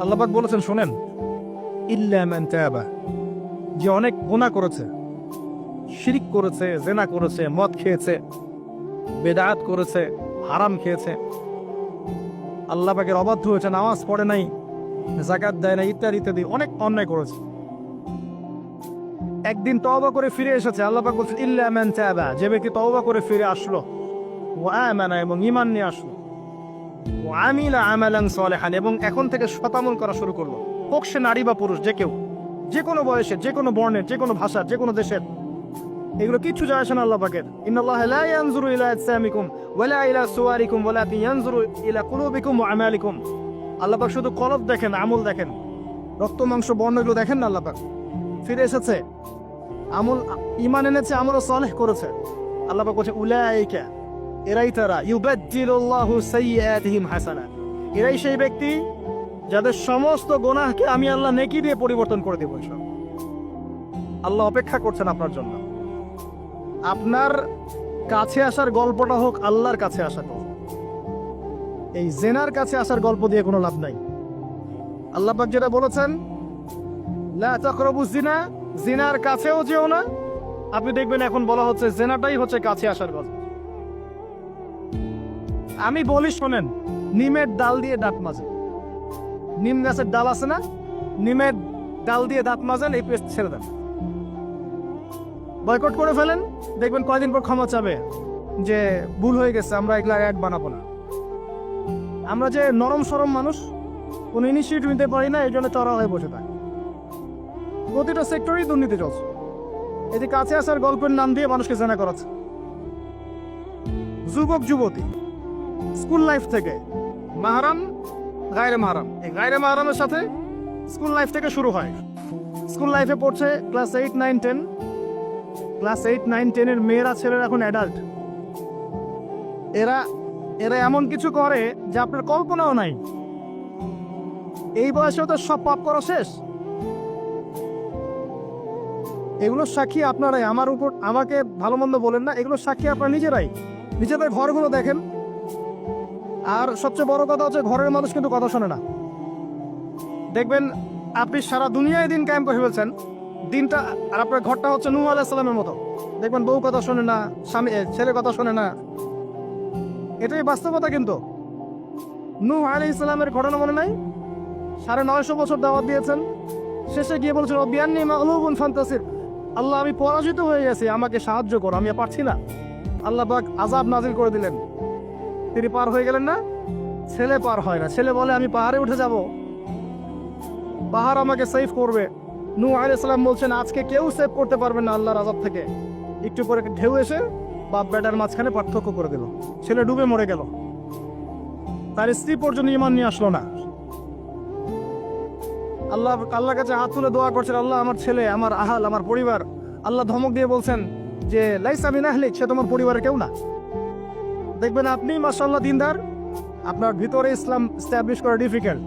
আল্লাহ পাক বলেছেন শোনেন, ইল্লা মান তাবা, যে অনেক গুনাহ করেছে, শিরক করেছে, জিনা করেছে, মদ খেয়েছে, বেদাত করেছে, হারাম খেয়েছে, আল্লাহ পাকের অবাধ্য হয়েছে, নামাজ পড়ে নাই, যাকাত দেয় না, ইত্যাদি ইত্যাদি অনেক অন্যায় করেছে, একদিন তওবা করে ফিরে এসেছে। আল্লাহ পাক বলছেন ইল্লা মান তাবা, যে ব্যক্তি তওবা করে ফিরে আসলো, ওয়া আমানা, এবং ঈমান নিয়ে আসলো, ওয়া আমিলা আমালান সালিহান, এবং এখন থেকে সতামল করা শুরু করলো, হোক সে নারী বা পুরুষ, যে কেউ, যে কোনো বয়সের, যে কোনো বর্ণের, যে কোনো ভাষার, যে কোনো দেশের, এগুলো কিচ্ছু যায় আসে না আল্লাহ পাকের। ইন্নাল্লাহা লা ইয়ানজুরু ইলা আজসামিকুম ওয়ালা ইলা সুওয়ারিকুম ওয়ালাকিন ইয়ানজুরু ইলা কুলুবিকুম ওয়া আমালিকুম। আল্লাহ পাক শুধু কলব দেখেন, আমল দেখেন, রক্ত মাংস বর্ণ এগুলো দেখেন না। আল্লাহ পাক ফিরে এসেছে, আমল, ঈমান এনেছে, আমল সালেহ করেছে। আল্লাহ পাক বলছে উলাইকা, এরাই তারা, ইউবাদদিলুল্লাহু সাইয়্যাতিহিম হাসানাত, এরাই সেই ব্যক্তি যাদের সমস্ত গুনাহকে আমি আল্লাহ নেকি দিয়ে পরিবর্তন করে দেব। আল্লাহ অপেক্ষা করছেন আপনার জন্য। আপনার কাছে আসার গল্পটা হোক আল্লাহর কাছে আসা গল্প, এই জেনার কাছে আসার গল্প দিয়ে কোনো লাভ নাই। আল্লাহ পাক যেটা বলেছেন লা তাকরাবুজ জিনা, জিনার কাছেও যেও না, আপনি দেখবেন এখন বলা হচ্ছে জেনাটাই হচ্ছে কাছে আসার গল্প। আমি বলি শোনেন, নিমের ডাল দিয়ে দাঁত মাজেন, নিম গাছের ডাল আছে না, নিমের ডাল দিয়ে দাঁত মাজেন, এই পেস্ট ছেড়ে দেন, বয়কট করে ফেলেন, দেখবেন কয়দিন পর ক্ষমা চাবে যে ভুল হয়ে গেছে, আমরা এগুলা এক বানাবো না। আমরা যে নরম সরম মানুষ, কোনো ইনিশিয়েটিভ নিতে পারি না, এই জন্য চড়া হয়ে বসে থাকে। প্রতিটা সেক্টরেই দুর্নীতি চলছে। এতে কাছে আসার গল্পের নাম দিয়ে মানুষকে জানা করাচ্ছে। যুবক যুবতী স্কুল লাইফ থেকে মাহরাম, গায়রে মাহরাম, এই গায়রে মাহরামের সাথে স্কুল লাইফ থেকে শুরু হয়। স্কুল লাইফে পড়ছে ক্লাস 8, 9, 10, ক্লাস 8, 9, 10 এর মেয়েরা, ছেলেরা এখন অ্যাডাল্ট। এরা এরা এমন কিছু করে যা আপনার কল্পনাও নাই। এই বয়সেও তো সব পাপ করা শেষ। এগুলোর সাক্ষী আপনারাই, আমার উপর আমাকে ভালো মন্দ বলেন না, এগুলোর সাক্ষী আপনারা নিজেরাই। নিজেদের ঘরগুলো দেখেন। আর সবচেয়ে বড় কথা হচ্ছে ঘরের মানুষ কিন্তু কথা শোনে না। দেখবেন আপনি সারা দুনিয়ায় দিন কায়েম করে ফেলছেন, দিনটা, আর আপনার ঘরটা হচ্ছে নূহ আলাইহিস সালামের মতো। দেখবেন বউ কথা শোনে না, স্বামী ছেলে কথা শোনে না। এটাই বাস্তবতা। কিন্তু নূহ আলাইহিস সালামের ঘটনা মনে নাই? 950 বছর দাওয়াত দিয়েছেন, শেষে গিয়ে বলছেন রব্বি আন্নী মাগলুবুন ফান্তাসির, আল্লাহ আমি পরাজিত হয়ে গেছি, আমাকে সাহায্য করো, আমি পারছি না। আল্লাহ পাক আযাব নাজিল করে দিলেন, তিনি পার হয়ে গেলেন না। ছেলে পার হয় না, ছেলে বলে আমি পাহাড়ে উঠে যাব, পাহাড় আমাকে সেভ করবে। নূহ আলাইহিস সালাম বলছেন আজকে কেউ সেভ করতে পারবে না আল্লাহর আযাব থেকে। একটু পরে ঢেউ এসে বাপ বেটার মাঝখানে পার্থক্য করে দিল, ছেলে ডুবে মরে গেল, তার স্ত্রী পর্যন্ত ঈমান নিয়ে আসলো না। আল্লাহর কাছে হাত তুলে দোয়া করছেন, আল্লাহ আমার ছেলে, আমার আহাল, আমার পরিবার। আল্লাহ ধমক দিয়ে বলছেন যে লাইসা মিন আহলিক, সে তোমার পরিবারের কেউ না। দেখবেন আপনি মাশাআল্লাহ দিনদার, আপনার ভিতরে ইসলাম এস্টাবলিশ করা ডিফিকাল্ট।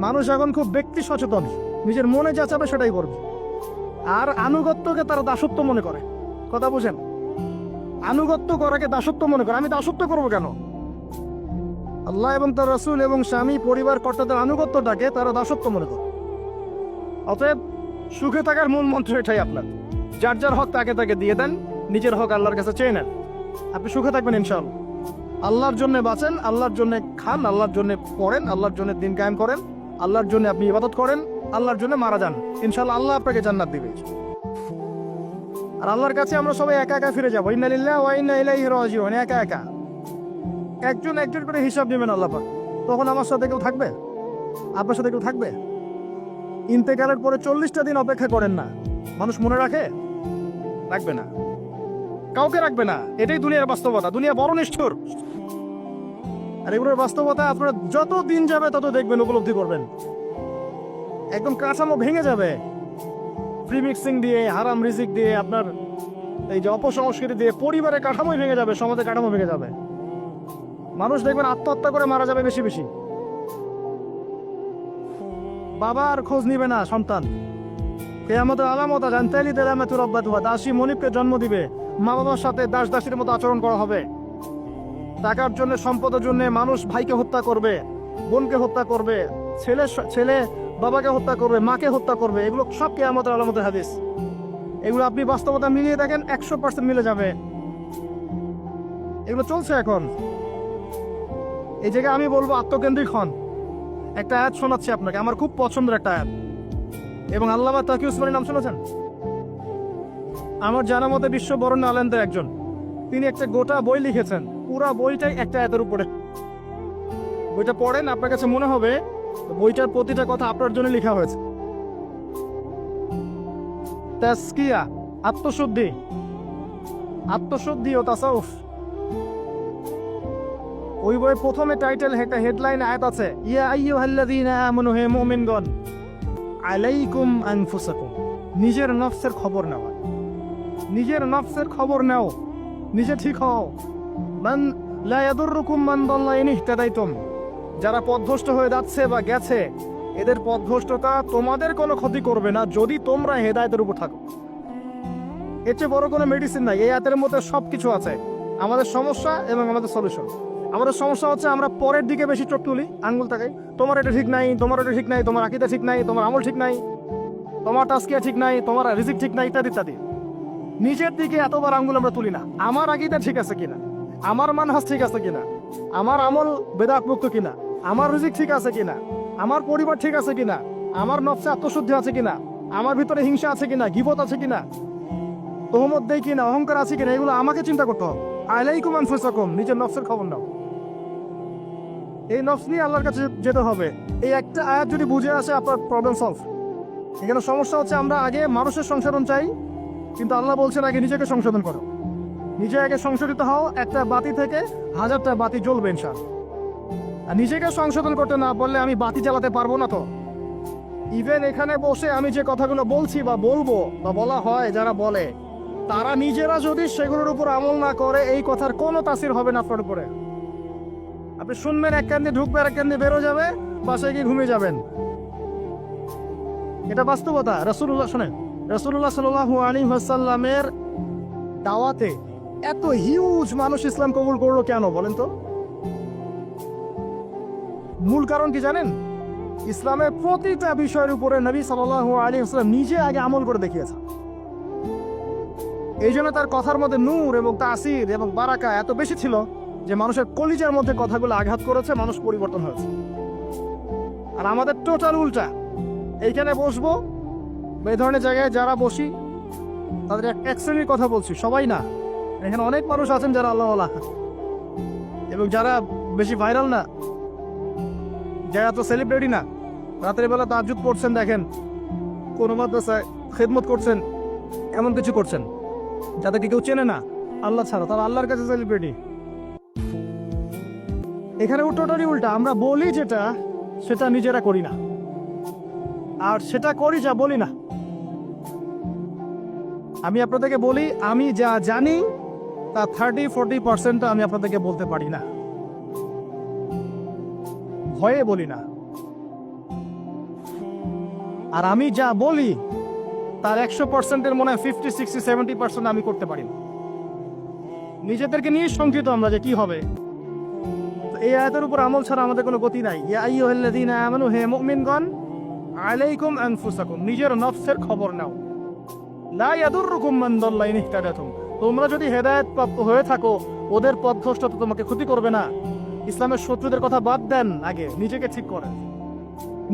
মানুষ এখন খুব ব্যক্তি সচেতন, নিজের মনে যা চাবে সেটাই করবে। আর আনুগত্যকে তারা দাসত্ব মনে করে। কথা বুঝেন? আনুগত্য করাকে দাসত্ব মনে করে। আমি দাসত্ব করবো কেন? আল্লাহ এবং তার রাসূল এবং স্বামী, পরিবার, কর্তাদের আনুগত্যটাকে তারা দাসত্ব মনে করে। অতএব সুখে থাকার মূল মন্ত্র এটাই আপনার, যার যার হক তাকে তাকে দিয়ে দেন, নিজের হক আল্লাহর কাছে চেয়ে নেন, আপনি সুখে থাকবেন ইনশাআল্লাহ। আল্লাহর জন্য বাঁচেন, আল্লাহর জন্য খান, আল্লাহর জন্য পড়েন, আল্লাহর জন্য দিন কায়েম করেন, আল্লাহর জন্য আপনি ইবাদত করেন, আল্লাহর জন্য মারা যান, ইনশাআল্লাহ আল্লাহ আপনাকে জান্নাত দিবে। আর আল্লাহর কাছে আমরা সবাই একা একা ফিরে যাবো। ইন্না লিল্লাহি ওয়া ইন্না ইলাইহি রাজিউন। একা একা, একজন একজন করে হিসাব নেবেন আল্লাহ পাক। তখন আমার সাথে কেউ থাকবে? আপনার সাথে কেউ থাকবে? ইন্তেকালের পরে 40টা দিন অপেক্ষা করেন না, মানুষ মনে রাখে? রাখবে না, কাউকে রাখবে না। এটাই দুনিয়ার বাস্তবতা। দুনিয়া বড় নিষ্ঠুর। আর এগুলোর বাস্তবতা আপনারা যত দিন যাবে তত দেখবেন, উপলব্ধি করবেন। একদম কাঠামো ভেঙে যাবে, ফ্রি মিক্সিং দিয়ে, হারাম রিজিক দিয়ে, আপনার এই যে অপসংস্কৃতি দিয়ে পরিবারের কাঠামোই ভেঙে যাবে, সমাজের কাঠামো ভেঙে যাবে। মানুষ দেখবেন আত্মহত্যা করে মারা যাবে বেশি বেশি। বাবার খোঁজ নিবে না সন্তান। কিয়ামতের আলামত জানতালি দেলামাতু রাব্বাতুহা, দাসী মনিবকে জন্ম দিবে, মা বাবার সাথে দাস দাসীর মতো আচরণ করা হবে। টাকার জন্য, সম্পদের জন্য মানুষ ভাইকে হত্যা করবে, বোনকে হত্যা করবে, ছেলে ছেলে বাবাকে হত্যা করবে, মাকে হত্যা করবে, এগুলো সব কিয়ামতের আলামতের হাদিস। এগুলো আপনি বাস্তবতা মিলিয়ে দেখেন 100% মিলে যাবে। এগুলো চলছে এখন। এই জায়গায় আমি বলবো আত্মকেন্দ্রিক হন। একটা আয়াত শোনাচ্ছি আপনাকে, আমার খুব পছন্দের একটা আয়াত, এবং আল্লামা তাকি উসমানীর নাম শুনেছেন? আমার জানা মতে বিশ্ব বরেণ্য আলেমদের একজন। তিনি একটা গোটা বই লিখেছেন, পুরা বইটাই একটা আয়াতের উপরে। বইটা পড়েন, আপনার কাছে মনে হবে বইটার প্রতিটা কথা আপনার জন্য লেখা হয়েছে। তাসকিয়া, আত্মশুদ্ধি, আত্মশুদ্ধি ও তাসাউফ। ওই বইয়ের প্রথমে টাইটেল, একটা হেডলাইন আয়াত আছে, ইয়া আইয়ুহাল্লাযীনা আমানু, হে মুমিনগণ, আলাইকুম আনফুসাকুম, নিজের নফসের খবর নেওয়া, নিজের নফসের খবর নাও, নিজে ঠিক হও। মান লা ইয়াদুররুকুম মান দাল্লা ইন ইহতাদাইতুম, যারা পথভ্রষ্ট হয়ে যাচ্ছে বা গেছে, এদের পথভ্রষ্টতা তোমাদের কোনো ক্ষতি করবে না যদি তোমরা হেদায়েতের উপর থাকো। এর চেয়ে বড় কোনো মেডিসিন নাই। এই আয়াতের মধ্যে সবকিছু আছে, আমাদের সমস্যা এবং আমাদের সলিউশন। আমাদের সমস্যা হচ্ছে আমরা পরের দিকে বেশি চোখ তুলি, আঙ্গুল তাকাই, তোমার এটা ঠিক নাই, তোমার এটা ঠিক নাই, তোমার আকীদা ঠিক নাই, তোমার আমল ঠিক নাই, তোমার তাসকিয়া ঠিক নাই, তোমার রিজিক ঠিক নাই, ইত্যাদি ইত্যাদি। নিজের দিকে এতবার আঙ্গুল আমরা তুলি না। আমার আকীদা ঠিক আছে কিনা, আমার মানহাজ ঠিক আছে কিনা, আমার আমল বেদাত মুক্ত কিনা, আমার রিজিক ঠিক আছে কিনা, আমার পরিবার ঠিক আছে কিনা, আমার নফসে আত্মশুদ্ধি আছে কিনা, আমার ভিতরে হিংসা আছে কিনা, গীবত আছে কিনা, তোহমত দেই কিনা, অহংকার আছে কিনা, এগুলো আমাকে চিন্তা করতে হবে। আলাইকুম আনফুসাকুম, নিজের নফসের খবর নাও। এই নফস নিয়ে আল্লাহর কাছে যেতে হবে। এই একটা আয়াত যদি বুঝে আসে, আপনার প্রবলেম সলভ। এখানে সমস্যা হচ্ছে আমরা আগে মানুষের সংশোধন চাই, কিন্তু আল্লাহ বলছেন আগে নিজেকে সংশোধন করো। নিজে আগে সংশোধিত হও, একটা বাতি থেকে 1000টা বাতি জ্বলবে ইনশাআল্লাহ। আর নিজেকে সংশোধন করতে না পারলে আমি বাতি জ্বালাতে পারবো না। তো ইভেন এখানে বসে আমি যে কথাগুলো বলছি বা বলবো বা বলা হয়, যারা বলে, তারা নিজেরা যদি সেগুলোর উপর আমল না করে, এই কথার কোনো তাসির হবে না আপনার উপরে। আপনি শুনবেন, এক কান দিয়ে ঢুকবে, এক কান দিয়ে বেরো যাবে, বাসায় গিয়ে ঘুমিয়ে যাবেন। এটা বাস্তবতা। রাসূলুল্লাহ, শোনেন, রাসূলুল্লাহ সাল্লাল্লাহু আলাইহি ওয়াসাল্লামের দাওয়াতে এত হিউজ মানুষ ইসলাম কবুল করলো কেন বলেন তো? মূল কারণ কি জানেন? ইসলামের প্রতিটা বিষয়ের উপরে নবী সাল্লাল্লাহু আলাইহি ওয়াসাল্লাম নিজে আগে আমল করে দেখিয়েছেন। এই জন্য তার কথার মধ্যে নূর এবং তাসির এবং বারাকা এত বেশি ছিল যে মানুষের কলিজার মধ্যে কথাগুলো আঘাত করেছে, মানুষ পরিবর্তন হয়েছে। আর আমাদের টোটাল উল্টা। এইখানে বসবো, এই ধরনের জায়গায় যারা বসি তাদের এক শ্রেণীর কথা বলছি, সবাই না। এখানে অনেক মানুষ আছেন যারা আল্লাহওয়ালা এবং যারা বেশি ভাইরাল না, যারা তো সেলিব্রিটি না, রাতের বেলা তাহাজ্জুদ পড়ছেন, দেখেন কোনো মাদ্রাসায় খেদমত করছেন, এমন কিছু করছেন যাদেরকে কেউ চেনে না আল্লাহ ছাড়া, তারা আল্লাহর কাছে সেলিব্রিটি। এখানে টোটালি উল্টা। আমরা বলি যেটা, সেটা নিজেরা করি না, আর সেটা করি যা বলি না। আমি আপনাদেরকে বলি, আমি যা জানি তা 30-40% আমি আপনাদেরকে বলতে পারি না, ভয়ে বলি না। আর আমি যা বলি তার 100%-এর মনে হয় 50-60-70% আমি করতে পারি না। নিজেদেরকে নিয়ে শঙ্কিত আমরা যে কি হবে। এই আয়াতের উপর আমল ছাড়া আমাদের কোনো গতি নাই। ইয়া আইয়ুহাল্লাযীনা আমানু, হে মুমিনগণ, আলাইকুম আনফুসাকুম, নিজের নফসের খবর নাও। লা ইয়াদুররুকুম মান দাল্লা ইন ইহতাদাতুম, তোমরা যদি হেদায়েত প্রাপ্ত হয়ে থাকো, ওদের পথভ্রষ্টতা তোমাকে ক্ষতি করবে না। ইসলামের শত্রুদের কথা বাদ দেন, আগে নিজেকে ঠিক করেন,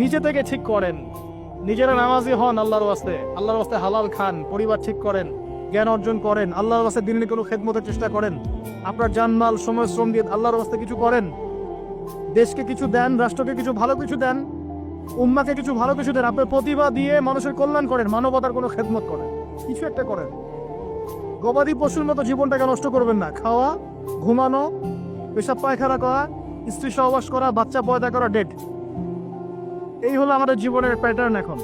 নিজে থেকে ঠিক করেন। নিজেরা নামাজি হন আল্লাহর ওয়াস্তে, আল্লাহর ওয়াস্তে হালাল খান, পরিবার ঠিক করেন, জ্ঞান অর্জন করেন, আল্লাহর ওয়াস্তে দিনের কোনো খেদমতের চেষ্টা করেন, আপনার জানমাল সময় শ্রম দিয়ে আল্লাহর ওয়াস্তে কিছু করেন, দেশকে কিছু দেন, রাষ্ট্রকে কিছু ভালো কিছু দেন, উম্মাকে কিছু ভালো কিছু দেন, আপনার প্রতিভা দিয়ে মানুষের কল্যাণ করেন, মানবতার কোনো খেদমত করেন, কিছু একটা করেন। গবাদি পশুর মতো জীবনটাকে নষ্ট করবেন না। খাওয়া, ঘুমানো, পেশাব পায়খানা করা, স্ত্রী সহবাস করা, বাচ্চা পয়দা করা, ডেট, এই হলো আমাদের জীবনের প্যাটার্ন। এখন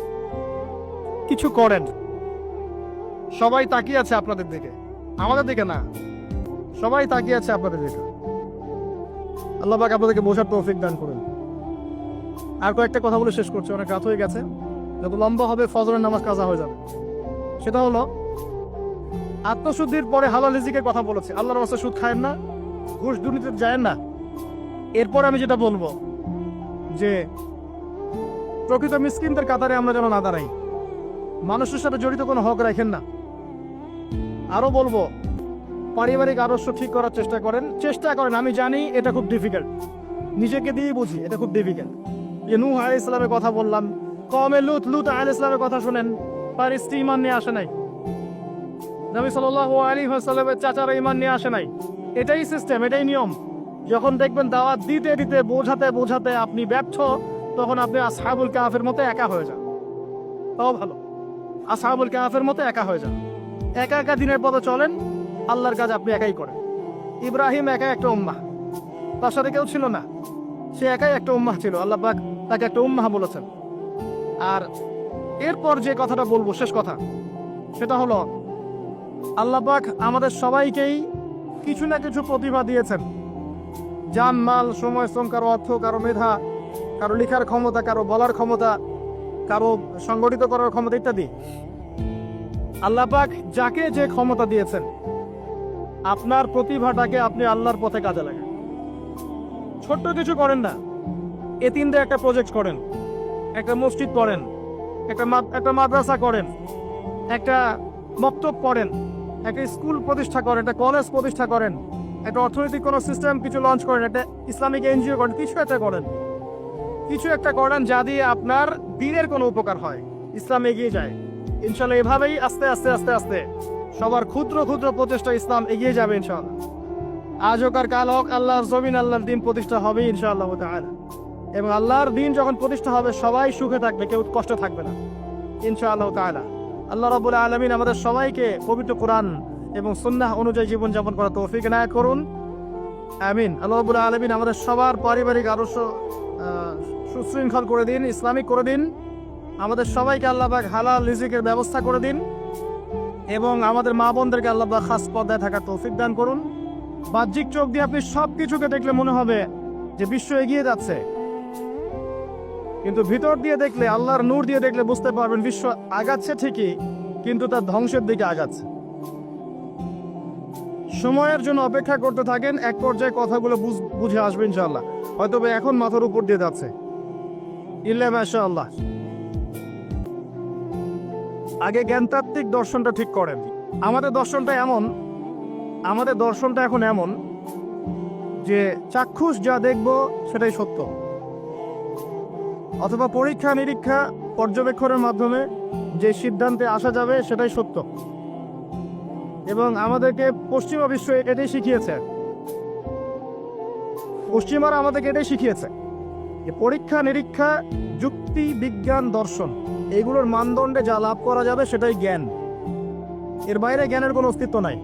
কিছু করেন। সবাই তাকিয়ে আছে আপনাদের দিকে, আমাদের দিকে না, সবাই তাকিয়ে আছে আপনাদের দিকে। আল্লাহ পাক আপনাদেরকে বোঝার তৌফিক দান করুন। আর কয়েকটা কথা বলে শেষ করছি, অনেক রাত হয়ে গেছে। যত লম্বা হবে ফজরের নামাজ কাজা হয়ে যাবে। সেটা হলো, আত্মশুদ্ধির পরে হালাল রিজিকের কথা বলেছে। আল্লাহর রাস্তায় সুদ খায়েন না, ঘুষ দুর্নীতিতে যায়েন না। এরপর আমি যেটা বলবো, যে প্রকৃত মিসকিনদের কাতারে আমরা যেন না দাঁড়াই, মানুষের সাথে জড়িত কোনো হক রাখেন না। আরো বলবো, পারিবারিক আদর্শ ঠিক করার চেষ্টা করেন। আমি জানি এটা খুব ডিফিকাল্ট, নিজেকে দিয়ে বুঝি এটা খুব ডিফিকাল্ট। যে নূহ আলাইহিস সালামের কথা বললাম, কওমে লুত আলাইহিস সালামের কথা শুনেন, তার স্ত্রী ঈমান নিয়ে আসে নাই, নবী সাল্লাল্লাহু আলাইহি ওয়াসাল্লামের চাচারা ঈমান নিয়ে আসে নাই। এটাই সিস্টেম, এটাই নিয়ম। যখন দেখবেন দাওয়াত দিতে দিতে বোঝাতে আপনি ব্যর্থ, তখন আপনি আসহাবুল কাহফের মতো একা হয়ে যান। তাও ভালো, আসহাবুল কাহফের মতো একা হয়ে যান। একা একা দিনের পথে চলেন, আল্লাহর কাজ আপনি একাই করেন। ইব্রাহিম একা একটা উম্মাহ, তার সাথে কেউ ছিল না, সে একাই একটা উম্মাহ ছিল। আল্লাহ পাক তাকে একটা উম্মাহ বলেছেন। আর এরপর যে কথাটা বলবো, শেষ কথা, সেটা হলো আল্লাহ পাক আমাদের সবাইকেই কিছু না কিছু প্রতিভা দিয়েছেন। জান, মাল, সময়, শ্রম, কারো অর্থ, কারো মেধা, কারো লেখার ক্ষমতা, কারো বলার ক্ষমতা, কারো সংগঠিত করার ক্ষমতা ইত্যাদি। আল্লাহ পাক যাকে যে ক্ষমতা দিয়েছেন, আপনার প্রতিভাটাকে আপনি আল্লাহর পথে কাজে লাগান। ছোট্ট কিছু করেন না, এতিমদের একটা প্রজেক্ট করেন, একটা মসজিদ করেন, একটা মাদ্রাসা করেন, একটা মক্তব করেন, একটা স্কুল প্রতিষ্ঠা করেন, একটা কলেজ প্রতিষ্ঠা করেন, একটা অর্থনৈতিক কোনো সিস্টেম কিছু লঞ্চ করেন, একটা ইসলামিক এনজিও করেন, কিছু একটা করেন যা দিয়ে আপনার দিনের কোনো উপকার হয়, ইসলাম এগিয়ে যায়। ইনশাল্লাহ এভাবেই আস্তে আস্তে সবার ক্ষুদ্র ক্ষুদ্র প্রচেষ্টা ইসলাম এগিয়ে যাবে ইনশাআল্লাহ। আজ হোক আর কাল হোক, আল্লাহর জমিন, আল্লাহর দিন প্রতিষ্ঠা হবে ইনশাআল্লাহ তাআলা। এবং আল্লাহর দিন যখন প্রতিষ্ঠা হবে, সবাই সুখে থাকবে, কেউ কষ্ট থাকবে না ইনশাআল্লাহ তাআলা। আল্লাহ রাব্বুল আলামিন আমাদের সবাইকে পবিত্র কোরআন এবং সুন্নাহ অনুযায়ী জীবনযাপন করার তৌফিক এনায়েত করুন, আমিন। আল্লাহ রাব্বুল আলামিন আমাদের সবার পারিবারিক আদর্শ সুশৃঙ্খল করে দিন, ইসলামিক করে দিন। আমাদের সবাইকে আল্লাহ পাক হালাল রিজিকের ব্যবস্থা করে দিন, এবং আমাদের মা বোনদেরকে আল্লাহ পাক খাস পর্দায় থাকার তৌফিক দান করুন। বাহ্যিক চোখ দিয়ে আপনি সব কিছুকে দেখলে মনে হবে যে বিশ্ব এগিয়ে যাচ্ছে, কিন্তু ভিতর দিয়ে দেখলে, আল্লাহর নূর দিয়ে দেখলে বুঝতে পারবেন বিশ্ব আগাচ্ছে ঠিকই, কিন্তু তার ধ্বংসের দিকে আগাচ্ছে। সময়ের জন্য অপেক্ষা করতে থাকেন, এক পর্যায়ে কথাগুলো বুঝে আসবে ইনশাআল্লাহ। হয়তো এখন মাথার উপর দিয়ে যাচ্ছে, ইল্লা মাশাআল্লাহ। আগে জ্ঞানতাত্ত্বিক দর্শনটা ঠিক করেন। আমাদের দর্শনটা এখন এমন যে চাক্ষুষ যা দেখব সেটাই সত্য, অথবা পরীক্ষা নিরীক্ষা পর্যবেক্ষণের মাধ্যমে যে সিদ্ধান্তে আসা যাবে সেটাই সত্য। এবং আমাদেরকে পশ্চিমা বিশ্ব এটাই শিখিয়েছে, পশ্চিমারা আমাদেরকে এটাই শিখিয়েছে যে পরীক্ষা নিরীক্ষা, যুক্তি, বিজ্ঞান, দর্শন, এগুলোর মানদণ্ডে যা লাভ করা যাবে সেটাই জ্ঞান। এর বাইরে জ্ঞানের কোনো অস্তিত্ব নাই।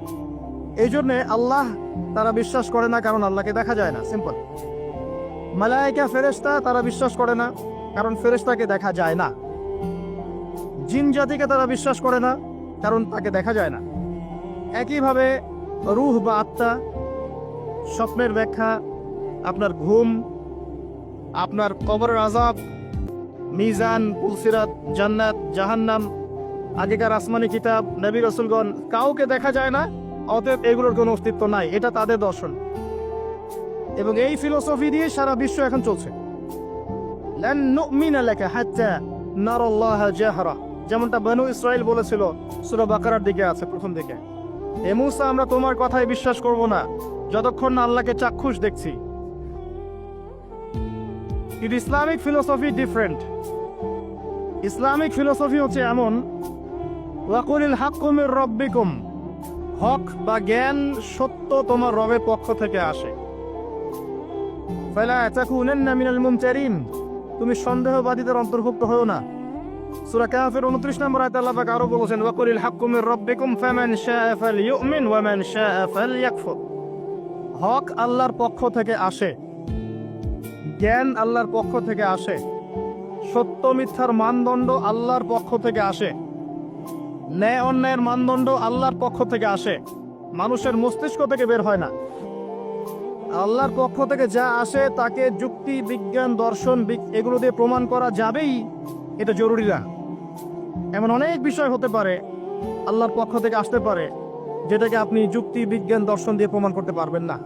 এই জন্যে আল্লাহ তারা বিশ্বাস করে না, কারণ আল্লাহকে দেখা যায় না, সিম্পল। মালায়েকা, ফেরেশতা তারা বিশ্বাস করে না, কারণ ফেরেশতাকে দেখা যায় না। জিন জাতিকে তারা বিশ্বাস করে না, কারণ তাকে দেখা যায় না। একইভাবে রূহ বা আত্মা, স্বপ্নের ব্যাখ্যা, আপনার ঘুম, আপনার কবরের আযাব, মিজান, পুলসিরাত, জান্নাত, জাহান্নাম, আগেকার আসমানি কিতাব, নবী রাসূলগণ, কাউকে দেখা যায় না, অতএব এগুলোর কোনো অস্তিত্ব নাই। এটা তাদের দর্শন, এবং এই ফিলোসফি দিয়ে সারা বিশ্ব এখন চলছে। লান নুমিনা লাকা হাত্তা নারাল্লাহা জাহরা, যেমনটা বনু ইসরাইল বলেছিল, সূরা বাকারার দিকে আছে প্রথম দিকে। হে মূসা, আমরা তোমার কথায় বিশ্বাস করব না যতক্ষণ না আল্লাহকে চাক্ষুষ দেখছি। কিন্তু Islamic philosophy different. Islamic philosophy হচ্ছে এমন, ওয়াকুলিল হাক্কু মির রাব্বিকুম, হক বা জ্ঞান, সত্য তোমার রবের পক্ষ থেকে আসে। ফালা তাকুনান্না মিনাল মুমতারিন, তুমি সন্দেহবাদীদের অন্তর্ভুক্ত হও না। সূরা কাহফের 29 নম্বর আয়াতে আল্লাহ পাক আরো বলেছেন, ওয়াকুলিল হাক্কু মির রাব্বিকুম ফামান শাআ ফালইউমিন ওয়া মান শাআ ফালইয়াকফুর। হক আল্লাহর পক্ষ থেকে আসে, জ্ঞান আল্লাহর পক্ষ থেকে আসে, সত্য মিথ্যার মানদণ্ড আল্লাহর পক্ষ থেকে আসে, ন্যায় অন্যায়ের মানদণ্ড আল্লাহর পক্ষ থেকে আসে, মানুষের মস্তিষ্ক থেকে বের হয় না। আল্লাহর পক্ষ থেকে যা আসে তাকে যুক্তি, বিজ্ঞান, দর্শন এগুলো দিয়ে প্রমাণ করা যাবেই, এটা জরুরি না। এমন অনেক বিষয় হতে পারে আল্লাহর পক্ষ থেকে আসতে পারে যেটাকে আপনি যুক্তি, বিজ্ঞান, দর্শন দিয়ে প্রমাণ করতে পারবেন না।